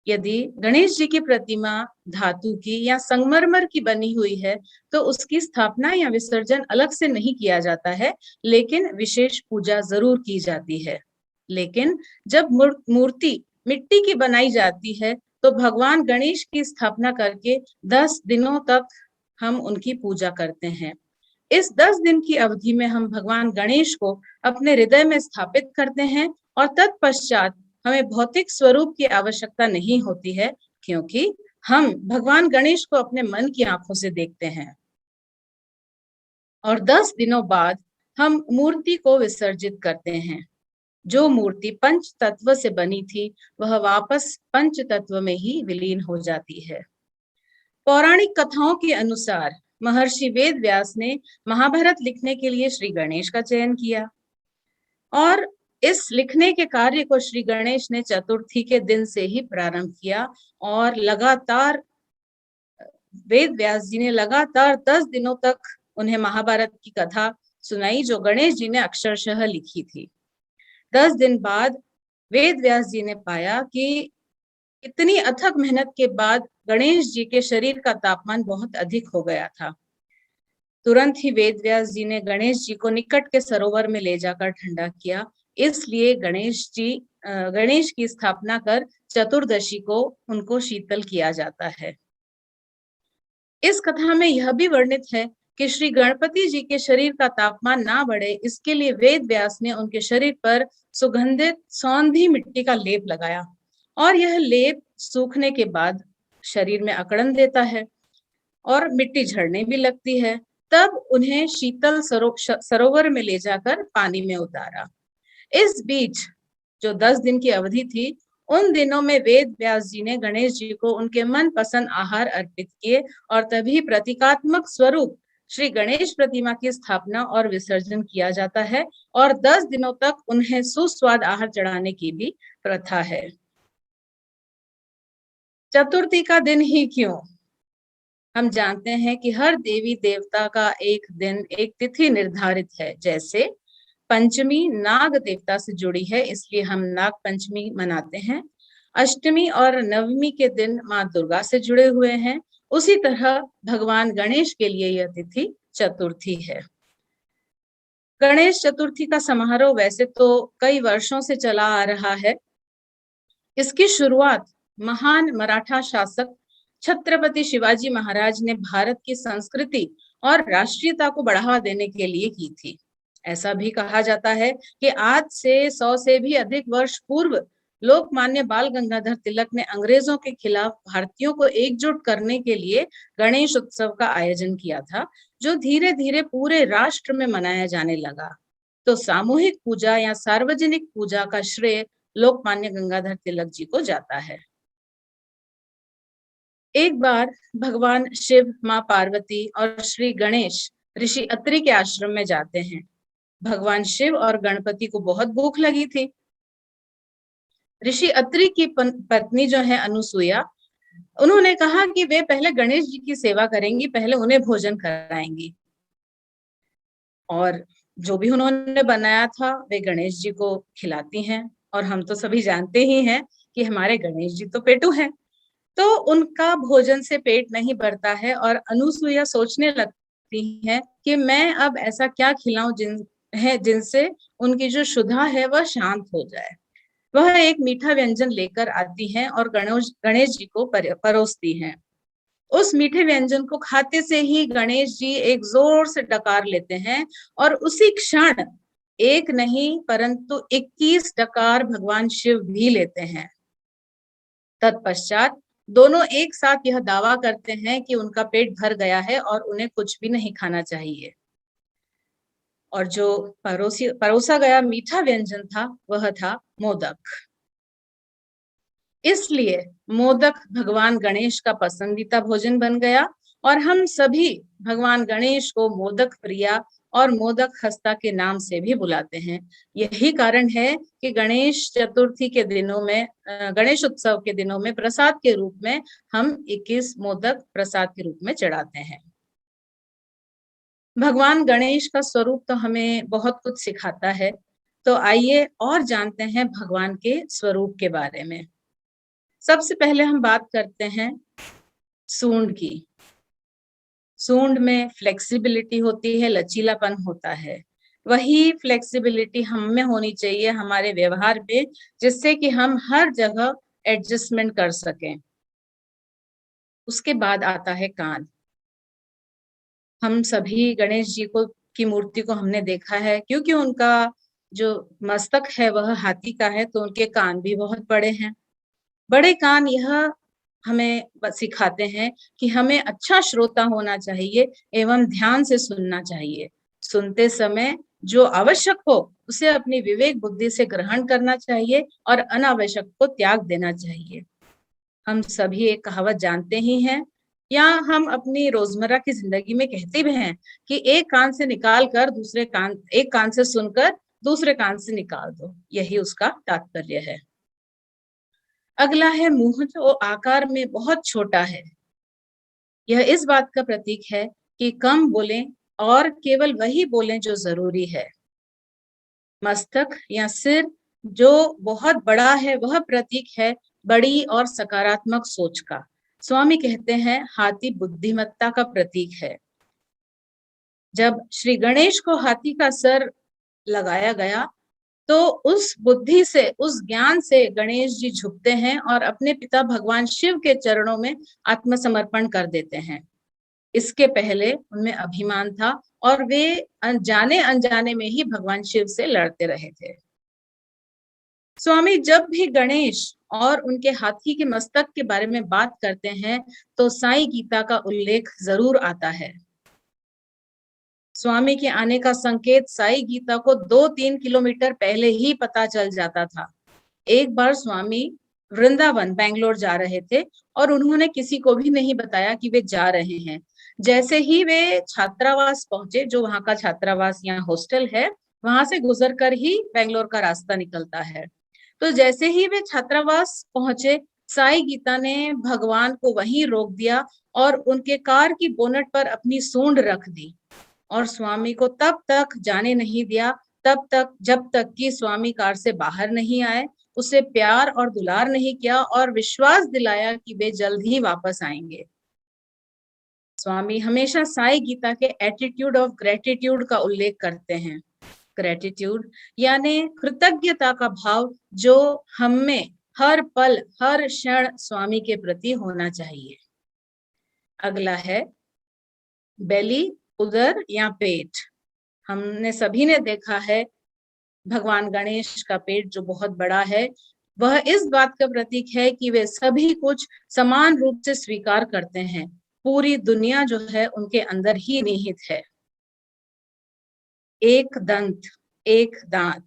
यदि गणेश जी की प्रतिमा धातु की या संगमरमर की बनी हुई है तो उसकी स्थापना या विसर्जन अलग से नहीं किया जाता है, लेकिन विशेष पूजा जरूर की जाती है। लेकिन जब मूर्ति मिट्टी की बनाई जाती है तो भगवान गणेश की स्थापना करके 10 दिनों तक हम उनकी पूजा करते हैं। इस 10 दिन की अवधि में हम भगवान गणेश को अपने हृदय में स्थापित करते हैं और तत्पश्चात हमें भौतिक स्वरूप की आवश्यकता नहीं होती है, क्योंकि हम भगवान गणेश को अपने मन की आंखों से देखते हैं। और 10 दिनों बाद हम मूर्ति को विसर्जित करते हैं। जो मूर्ति पंच तत्व से बनी थी वह वापस पंच तत्व में ही विलीन हो जाती है। पौराणिक कथाओं के अनुसार महर्षि वेद व्यास ने महाभारत लिखने के लिए श्री गणेश का चयन किया और इस लिखने के कार्य को श्री गणेश ने चतुर्थी के दिन से ही प्रारंभ किया और लगातार वेद व्यास जी ने लगातार 10 दिनों तक उन्हें महाभारत की कथा सुनाई जो गणेश जी ने अक्षरशः लिखी थी। 10 दिन बाद वेद व्यास जी ने पाया कि इतनी अथक मेहनत के बाद गणेश जी के शरीर का तापमान बहुत अधिक हो गया था। तुरंत ही वेद व्यास जी ने गणेश जी को निकट के सरोवर में ले जाकर ठंडा किया। इसलिए गणेश की स्थापना कर चतुर्दशी को उनको शीतल किया जाता है। इस कथा में यह भी वर्णित है कि श्री गणपति जी के शरीर का तापमान ना बढ़े, इसके लिए वेद व्यास ने उनके शरीर पर सुगंधित सौंधी मिट्टी का लेप लगाया और यह लेप सूखने के बाद शरीर में अकड़न देता है और मिट्टी झड़ने भी लगती है। तब उन्हें शीतल सरोवर में ले जाकर पानी में उतारा। इस बीच जो 10 दिन की अवधि थी, उन दिनों में वेद व्यास जी ने गणेश जी को उनके मन पसंद आहार अर्पित किए और तभी प्रतीकात्मक स्वरूप श्री गणेश प्रतिमा की स्थापना और विसर्जन किया जाता है और 10 दिनों तक उन्हें सुस्वाद आहार चढ़ाने की भी प्रथा है। चतुर्थी का दिन ही क्यों? हम जानते हैं कि हर देवी देवता का एक दिन, एक तिथि निर्धारित है। जैसे पंचमी नाग देवता से जुड़ी है, इसलिए हम नाग पंचमी मनाते हैं। अष्टमी और नवमी के दिन माँ दुर्गा से जुड़े हुए हैं। उसी तरह भगवान गणेश के लिए यह तिथि चतुर्थी है। गणेश चतुर्थी का समारोह वैसे तो कई वर्षों से चला आ रहा है। इसकी शुरुआत महान मराठा शासक छत्रपति शिवाजी महाराज ने भारत की संस्कृति और राष्ट्रीयता को बढ़ावा देने के लिए की थी। ऐसा भी कहा जाता है कि आज से 100 से भी अधिक वर्ष पूर्व लोकमान्य बाल गंगाधर तिलक ने अंग्रेजों के खिलाफ भारतीयों को एकजुट करने के लिए गणेश उत्सव का आयोजन किया था, जो धीरे धीरे पूरे राष्ट्र में मनाया जाने लगा। तो सामूहिक पूजा या सार्वजनिक पूजा का श्रेय लोकमान्य गंगाधर तिलक जी को जाता है। एक बार भगवान शिव, माँ पार्वती और श्री गणेश ऋषि अत्रि के आश्रम में जाते हैं। भगवान शिव और गणपति को बहुत भूख लगी थी। ऋषि अत्रि की पत्नी जो है अनुसुईया, उन्होंने कहा कि वे पहले गणेश जी की सेवा करेंगी, पहले उन्हें भोजन कराएंगी। और जो भी उन्होंने बनाया था वे गणेश जी को खिलाती हैं। और हम तो सभी जानते ही हैं कि हमारे गणेश जी तो पेटू हैं, तो उनका भोजन से पेट नहीं भरता है और अनुसुईया सोचने लगती है कि मैं अब ऐसा क्या खिलाऊं जिनसे उनकी जो क्षुधा है वह शांत हो जाए। वह एक मीठा व्यंजन लेकर आती हैं और गणेश जी को परोसती हैं। उस मीठे व्यंजन को खाते से ही गणेश जी एक जोर से डकार लेते हैं और उसी क्षण एक नहीं परंतु 21 डकार भगवान शिव भी लेते हैं। तत्पश्चात दोनों एक साथ यह दावा करते हैं कि उनका पेट भर गया है और उन्हें कुछ भी नहीं खाना चाहिए। और जो परोसा गया मीठा व्यंजन था वह था मोदक। इसलिए मोदक भगवान गणेश का पसंदीदा भोजन बन गया और हम सभी भगवान गणेश को मोदक प्रिया और मोदक हस्ता के नाम से भी बुलाते हैं। यही कारण है कि गणेश चतुर्थी के दिनों में, गणेश उत्सव के दिनों में प्रसाद के रूप में हम 21 मोदक प्रसाद के रूप में चढ़ाते हैं। भगवान गणेश का स्वरूप तो हमें बहुत कुछ सिखाता है, तो आइए और जानते हैं भगवान के स्वरूप के बारे में। सबसे पहले हम बात करते हैं सूंड की। सूंड में फ्लेक्सिबिलिटी होती है, लचीलापन होता है। वही फ्लेक्सिबिलिटी हम में होनी चाहिए हमारे व्यवहार में, जिससे कि हम हर जगह एडजस्टमेंट कर सकें। उसके बाद आता है कान। हम सभी गणेश जी को की मूर्ति को हमने देखा है, क्योंकि उनका जो मस्तक है वह हाथी का है, तो उनके कान भी बहुत बड़े हैं। बड़े कान यह हमें सिखाते हैं कि हमें अच्छा श्रोता होना चाहिए एवं ध्यान से सुनना चाहिए। सुनते समय जो आवश्यक हो उसे अपनी विवेक बुद्धि से ग्रहण करना चाहिए और अनावश्यक को त्याग देना चाहिए। हम सभी एक कहावत जानते ही हैं, या हम अपनी रोजमर्रा की जिंदगी में कहते भी हैं कि एक कान से निकाल कर दूसरे कान, एक कान से सुनकर दूसरे कान से निकाल दो। यही उसका तात्पर्य है। अगला है मुंह, जो आकार में बहुत छोटा है। यह इस बात का प्रतीक है कि कम बोलें और केवल वही बोलें जो जरूरी है। मस्तक या सिर जो बहुत बड़ा है वह प्रतीक है बड़ी और सकारात्मक सोच का। स्वामी कहते हैं हाथी बुद्धिमत्ता का प्रतीक है। जब श्री गणेश को हाथी का सर लगाया गया तो उस बुद्धि से, उस ज्ञान से गणेश जी झुकते हैं और अपने पिता भगवान शिव के चरणों में आत्मसमर्पण कर देते हैं। इसके पहले उनमें अभिमान था और वे जाने अनजाने में ही भगवान शिव से लड़ते रहे थे। स्वामी जब भी गणेश और उनके हाथी के मस्तक के बारे में बात करते हैं तो साई गीता का उल्लेख जरूर आता है। स्वामी के आने का संकेत साई गीता को 2-3 किलोमीटर पहले ही पता चल जाता था। एक बार स्वामी वृंदावन, बेंगलोर जा रहे थे और उन्होंने किसी को भी नहीं बताया कि वे जा रहे हैं। जैसे ही वे छात्रावास पहुंचे, जो वहां का छात्रावास या हॉस्टल है, वहां से गुजर कर ही बेंगलोर का रास्ता निकलता है। तो जैसे ही वे छात्रावास पहुंचे, साई गीता ने भगवान को वहीं रोक दिया और उनके कार की बोनट पर अपनी सूंड रख दी और स्वामी को तब तक जाने नहीं दिया, तब तक जब तक कि स्वामी कार से बाहर नहीं आए, उसे प्यार और दुलार नहीं किया और विश्वास दिलाया कि वे जल्द ही वापस आएंगे। स्वामी हमेशा साई गीता के एटीट्यूड ऑफ ग्रेटिट्यूड का उल्लेख करते हैं। ग्रेटिट्यूड यानी कृतज्ञता का भाव जो हम में हर पल, हर क्षण स्वामी के प्रति होना चाहिए। अगला है बेली, उदर या पेट। हमने सभी ने देखा है भगवान गणेश का पेट जो बहुत बड़ा है, वह इस बात का प्रतीक है कि वे सभी कुछ समान रूप से स्वीकार करते हैं। पूरी दुनिया जो है उनके अंदर ही निहित है। एक दंत, एक दांत,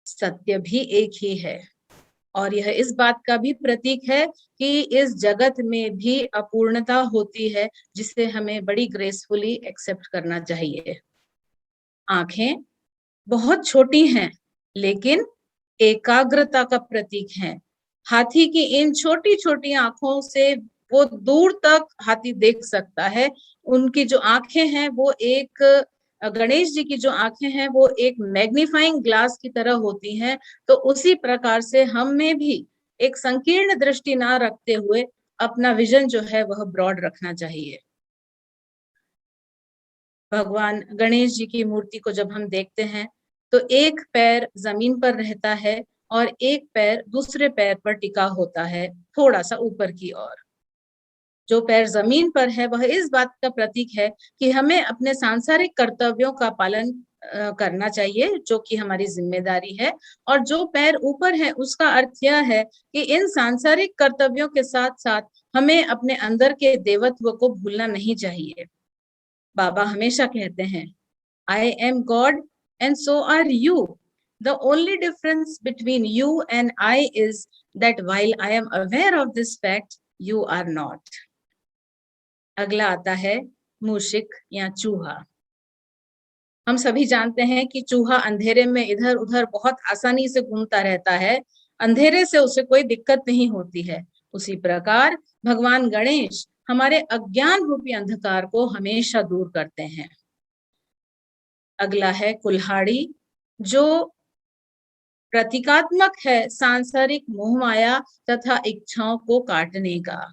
सत्य भी एक ही है और यह इस बात का भी प्रतीक है कि इस जगत में भी अपूर्णता होती है, जिसे हमें बड़ी ग्रेसफुली एक्सेप्ट करना चाहिए। आंखें बहुत छोटी हैं लेकिन एकाग्रता का प्रतीक है। हाथी की इन छोटी छोटी आंखों से वो दूर तक हाथी देख सकता है। उनकी जो आंखें हैं वो एक, गणेश जी की जो आंखें हैं वो एक मैग्नीफाइंग ग्लास की तरह होती हैं। तो उसी प्रकार से हम में भी एक संकीर्ण दृष्टि ना रखते हुए अपना विजन जो है वह ब्रॉड रखना चाहिए। भगवान गणेश जी की मूर्ति को जब हम देखते हैं तो एक पैर जमीन पर रहता है और एक पैर दूसरे पैर पर टिका होता है, थोड़ा सा ऊपर की ओर। जो पैर जमीन पर है वह इस बात का प्रतीक है कि हमें अपने सांसारिक कर्तव्यों का पालन करना चाहिए, जो कि हमारी जिम्मेदारी है। और जो पैर ऊपर है उसका अर्थ यह है कि इन सांसारिक कर्तव्यों के साथ साथ हमें अपने अंदर के देवत्व को भूलना नहीं चाहिए। बाबा हमेशा कहते हैं, I am God and so are you. The only difference between you and I is that while I am aware of this fact, you are not. अगला आता है मूषिक या चूहा। हम सभी जानते हैं कि चूहा अंधेरे में इधर उधर बहुत आसानी से घूमता रहता है, अंधेरे से उसे कोई दिक्कत नहीं होती है। उसी प्रकार भगवान गणेश हमारे अज्ञान रूपी अंधकार को हमेशा दूर करते हैं। अगला है कुल्हाड़ी, जो प्रतीकात्मक है सांसारिक मोह माया तथा इच्छाओं को काटने का।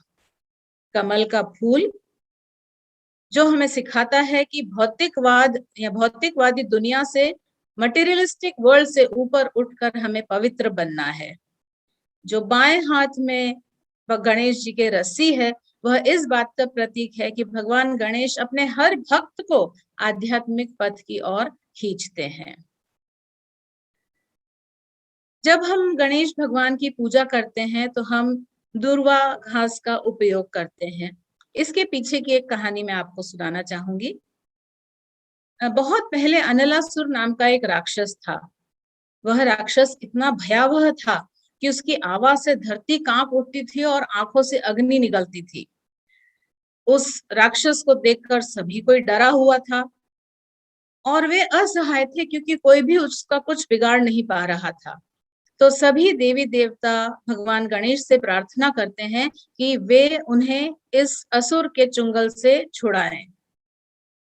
कमल का फूल, जो हमें सिखाता है कि भौतिकवाद या भौतिकवादी दुनिया से, मटेरियलिस्टिक वर्ल्ड से ऊपर उठकर हमें पवित्र बनना है। जो बाएं हाथ में गणेश जी के रस्सी है, वह इस बात का प्रतीक है कि भगवान गणेश अपने हर भक्त को आध्यात्मिक पथ की ओर खींचते हैं। जब हम गणेश भगवान की पूजा करते हैं तो हम दुर्वा घास का उपयोग करते हैं। इसके पीछे की एक कहानी मैं आपको सुनाना चाहूंगी। बहुत पहले अनलासुर नाम का एक राक्षस था। वह राक्षस इतना भयावह था कि उसकी आवाज से धरती कांप उठती थी और आंखों से अग्नि निकलती थी। उस राक्षस को देखकर सभी कोई डरा हुआ था और वे असहाय थे, क्योंकि कोई भी उसका कुछ बिगाड़ नहीं पा रहा था। तो सभी देवी देवता भगवान गणेश से प्रार्थना करते हैं कि वे उन्हें इस असुर के चुंगल से छुड़ाएं।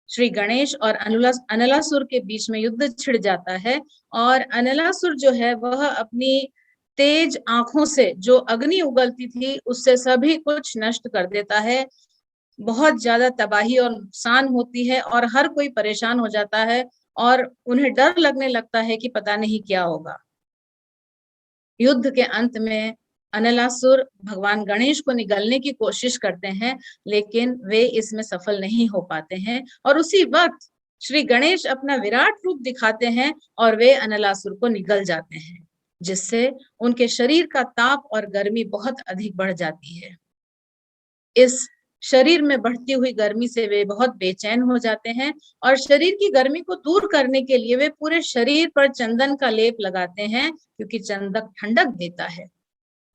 श्री गणेश और अनलासुर के बीच में युद्ध छिड़ जाता है और अनलासुर जो है वह अपनी तेज आंखों से जो अग्नि उगलती थी उससे सभी कुछ नष्ट कर देता है। बहुत ज्यादा तबाही और नुकसान होती है और हर कोई परेशान हो जाता है और उन्हें डर लगने लगता है कि पता नहीं क्या होगा। युद्ध के अंत में अनलासुर भगवान गणेश को निगलने की कोशिश करते हैं, लेकिन वे इसमें सफल नहीं हो पाते हैं और उसी वक्त श्री गणेश अपना विराट रूप दिखाते हैं और वे अनलासुर को निगल जाते हैं, जिससे उनके शरीर का ताप और गर्मी बहुत अधिक बढ़ जाती है। इस शरीर में बढ़ती हुई गर्मी से वे बहुत बेचैन हो जाते हैं और शरीर की गर्मी को दूर करने के लिए वे पूरे शरीर पर चंदन का लेप लगाते हैं, क्योंकि चंदन ठंडक देता है,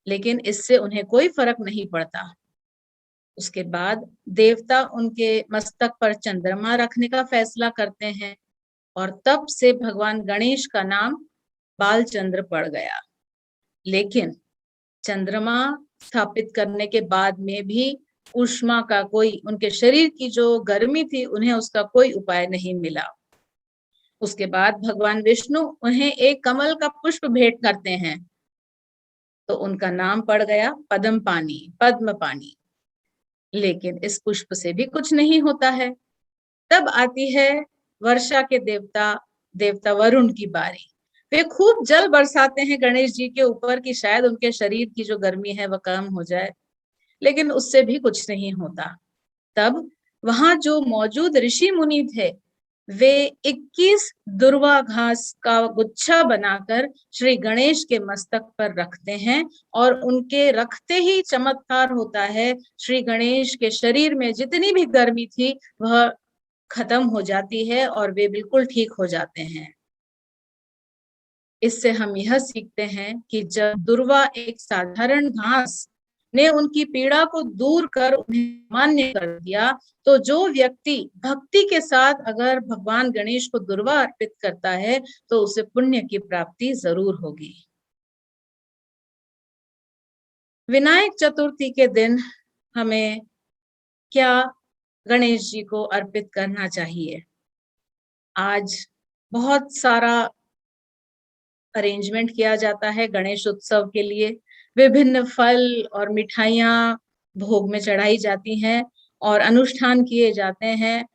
लेकिन इससे उन्हें कोई फर्क नहीं पड़ता। उसके बाद देवता उनके मस्तक पर चंद्रमा रखने का फैसला करते हैं और तब से भगवान गणेश का नाम बालचंद्र पड़ गया। लेकिन चंद्रमा स्थापित करने के बाद में भी ऊष्मा का कोई, उनके शरीर की जो गर्मी थी उन्हें उसका कोई उपाय नहीं मिला। उसके बाद भगवान विष्णु उन्हें एक कमल का पुष्प भेंट करते हैं, तो उनका नाम पड़ गया पद्म पानी। लेकिन इस पुष्प से भी कुछ नहीं होता है। तब आती है वर्षा के देवता वरुण की बारी। वे खूब जल बरसाते हैं गणेश जी के ऊपर कि शायद उनके शरीर की जो गर्मी है वह कम हो जाए, लेकिन उससे भी कुछ नहीं होता। तब वहां जो मौजूद ऋषि मुनि थे, वे 21 दुर्वा घास का गुच्छा बनाकर श्री गणेश के मस्तक पर रखते हैं और उनके रखते ही चमत्कार होता है। श्री गणेश के शरीर में जितनी भी गर्मी थी वह खत्म हो जाती है और वे बिल्कुल ठीक हो जाते हैं। इससे हम यह सीखते हैं कि जब दुर्वा एक साधारण घास ने उनकी पीड़ा को दूर कर उन्हें मान्य कर दिया, तो जो व्यक्ति भक्ति के साथ अगर भगवान गणेश को दुर्वा अर्पित करता है तो उसे पुण्य की प्राप्ति जरूर होगी। विनायक चतुर्थी के दिन हमें क्या गणेश जी को अर्पित करना चाहिए? आज बहुत सारा अरेंजमेंट किया जाता है गणेश उत्सव के लिए। विभिन्न फल और मिठाइयाँ भोग में चढ़ाई जाती हैं और अनुष्ठान किए जाते हैं,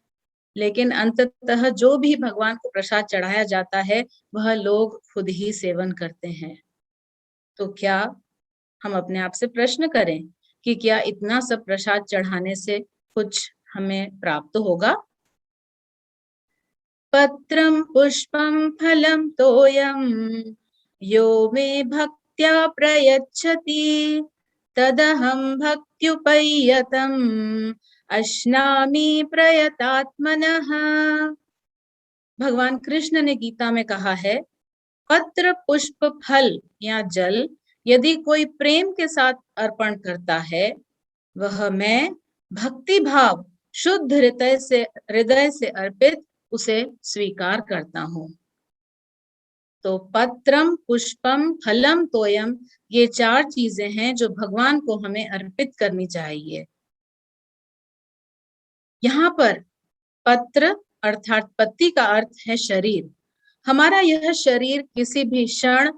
लेकिन अंततः जो भी भगवान को प्रसाद चढ़ाया जाता है वह लोग खुद ही सेवन करते हैं। तो क्या हम अपने आप से प्रश्न करें कि क्या इतना सब प्रसाद चढ़ाने से कुछ हमें प्राप्त होगा? पत्रम पुष्पम फलम तोयम यो मे भक्त्या प्रयच्छति तदहं भक्त्युपैयतम अश्नामि प्रयतात्मनः। भगवान कृष्ण ने गीता में कहा है, पत्र पुष्प फल या जल यदि कोई प्रेम के साथ अर्पण करता है, वह मैं भक्ति भाव शुद्ध हृदय से अर्पित उसे स्वीकार करता हूँ। तो पत्रम, पुष्पम, फलम, तोयम, ये 4 चीजें हैं जो भगवान को हमें अर्पित करनी चाहिए। यहाँ पर पत्र अर्थात पत्ती का अर्थ है शरीर। हमारा यह शरीर किसी भी क्षण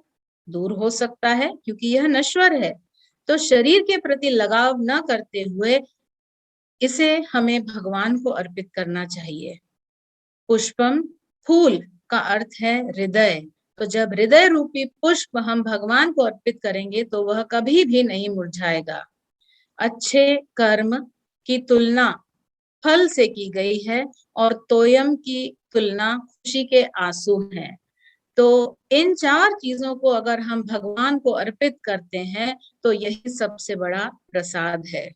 दूर हो सकता है क्योंकि यह नश्वर है। तो शरीर के प्रति लगाव न करते हुए इसे हमें भगवान को अर्पित करना चाहिए। पुष्पम, फूल का अर्थ है हृदय। तो जब हृदय रूपी पुष्प हम भगवान को अर्पित करेंगे तो वह कभी भी नहीं मुरझाएगा। अच्छे कर्म की तुलना फल से की गई है और तोयम की तुलना खुशी के आंसू हैं। तो इन 4 चीजों को अगर हम भगवान को अर्पित करते हैं तो यही सबसे बड़ा प्रसाद है।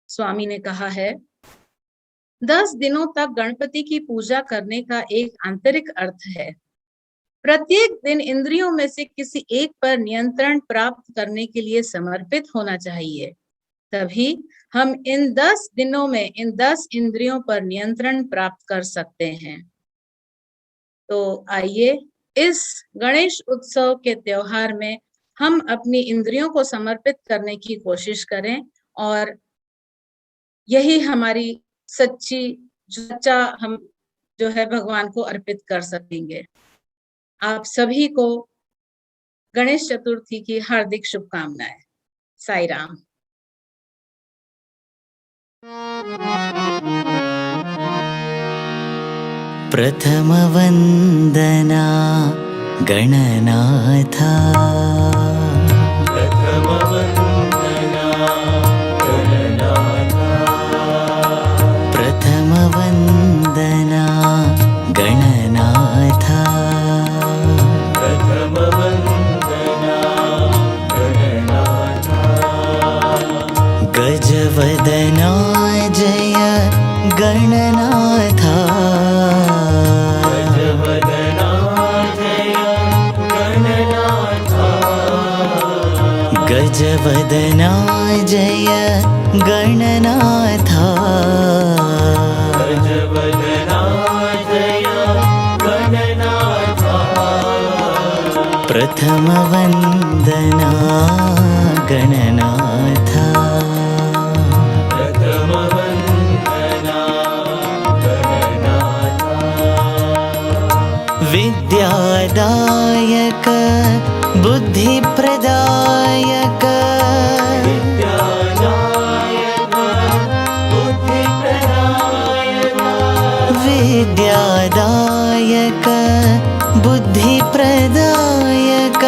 स्वामी ने कहा है, 10 दिनों तक गणपति की पूजा करने का एक आंतरिक अर्थ है। प्रत्येक दिन इंद्रियों में से किसी एक पर नियंत्रण प्राप्त करने के लिए समर्पित होना चाहिए। तभी हम इन 10 दिनों में इन 10 इंद्रियों पर नियंत्रण प्राप्त कर सकते हैं। तो आइए इस गणेश उत्सव के त्योहार में हम अपनी इंद्रियों को समर्पित करने की कोशिश करें और यही हमारी सच्चा हम जो है भगवान को अर्पित कर सकेंगे। आप सभी को गणेश चतुर्थी की हार्दिक शुभकामनाएं। साई राम। प्रथम वंदना गणनाथा, प्रथम वंदना गणनाथा, प्रथम वंदना गणनाथा, प्रथम वंदना गणनाथा, गजवदना जय गणनाथा, गजवदना जय गणनाथा, गजवदना जय गणनाथा, प्रथम वंदना गणनाथा, प्रथम वंदना गणनाथा, विद्यादायक बुद्धिप्रदायक, विद्यादायक बुद्धिप्रदायक,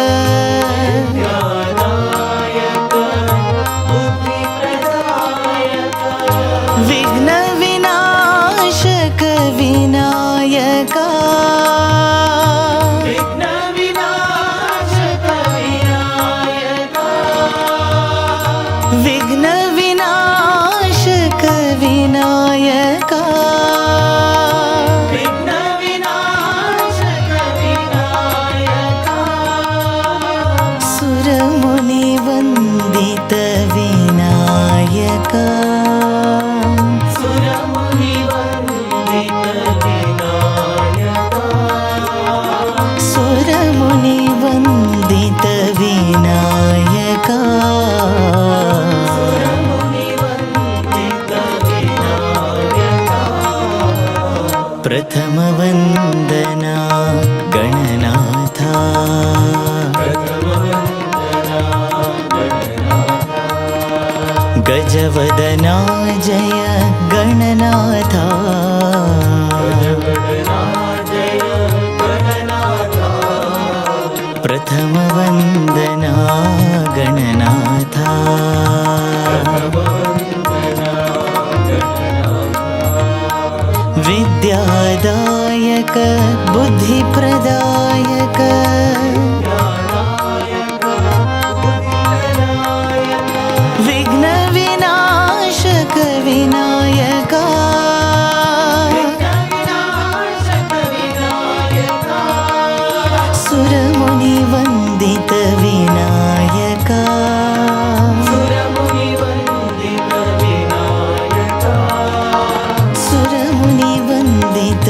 विघ्न विनाशक विनायक, विघ्न विनाशक विनायक, विघ्न विनाशक विनायक, सुरमुनि वंदित विनायक, सुरमुनि वंदित विनायक, सुरमुनि वंदित विनायक, प्रथम वंदना गणनाथा, गजवदना जय गणनाथा, प्रथम वंदना गणनाथा, विद्यादायक बुद्धिप्रदायक, विघ्न विनाशक विनायक, सुरमुनि वंदित विनायक, सुरमुनि वंदित विनायक, सुरमुनि वंदित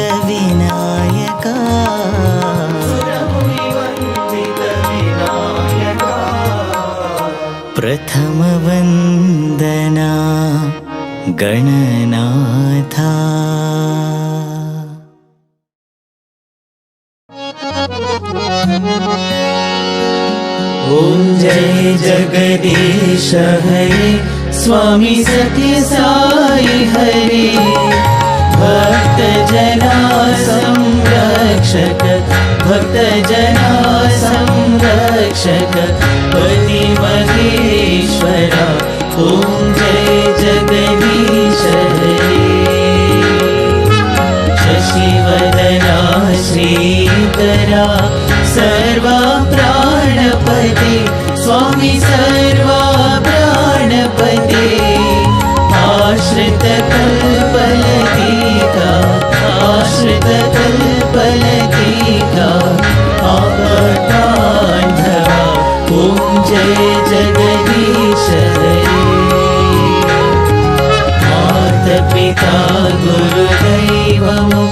प्रथम वंदना गणनाथा। ओम जय जगदीश हरे स्वामी सत्य साई हरे, भक्त जना संरक्षक भक्त जना संरक्षक पति महेश्वरा। ओम जय जगदीश हरे, शशिवदना श्रीकरा सर्वा प्राणपते स्वामी सर्वा प्राणपते। आश्रित कल्पलतिका आश्रित कल्पलतिका आपदान्धवा। ओम जय जगदीश हरे, माता पिता गुरुदैवमु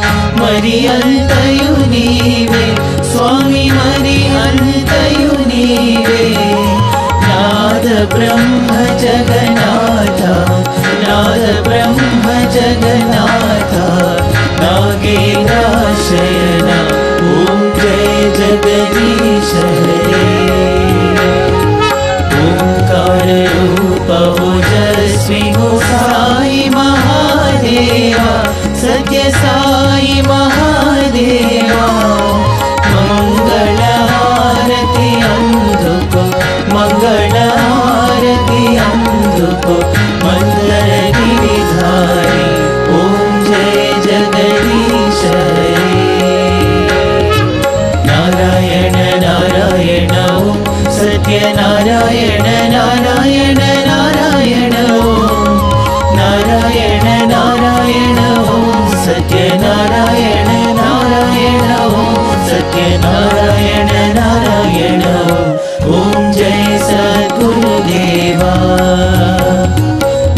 मरि अंतयु नीवे स्वामी मरि अंतयु नीवे। नाद ब्रह्म जगन्नाथा नाद ब्रह्म जगन्नाथा नागेन्द्र शयना। ओम जय जगदीश हरे, ओंकार रूप ओजस्वी हो साई महादेवा सत्य साई महादेवा। मंगल आरती अंधुको मंगल आरती अंधुको मंगल गिरिधारी। ओम जय जगदीश हरे, नारायण नारायण ओम सत्य नारायण नारायण नारायण ओम नारायण नारायण ओम सत्य नारायण नारायण ओम सत्य नारायण नारायण ओम। जय सद्गुरुदेवा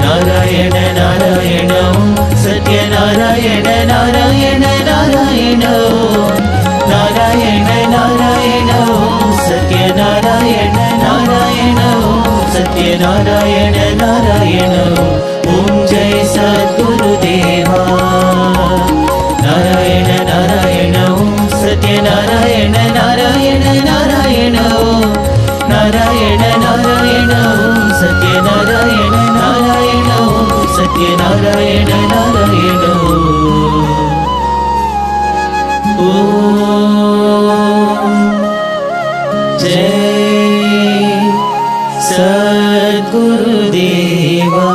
नारायण नारायण ओम सत्य नारायण नारायण नारायण ओम नारायण नारायण ओम सत्य नारायण नारायण ओम सत्य नारायण नारायण ओम। जय सद्गुरुदेवा नारायण नारायण ओम सत्य नारायण नारायण नारायण ओम नारायण नारायण ओम सत्य नारायण नारायण ओम सत्य नारायण नारायण ओम। जय सद्गुरुदेवा।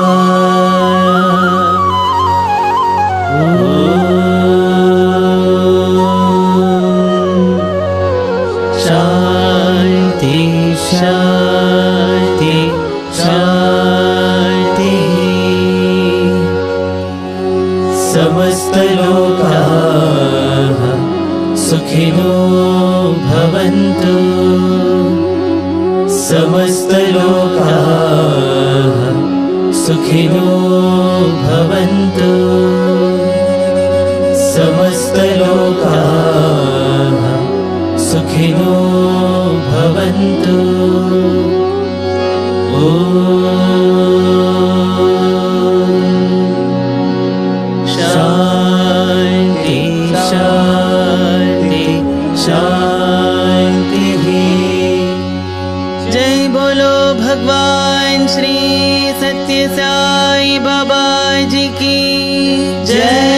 शांति शांति शांति। समस्त लोकाः सुखिनो भवन्तु समस्त लोकाः सुखिनो भवन्तु समस्त लोकाः सुखिनो भवन्तु। शांति शांति शांति। जय बोलो भगवान श्री सत्य साई बाबा जी की जय।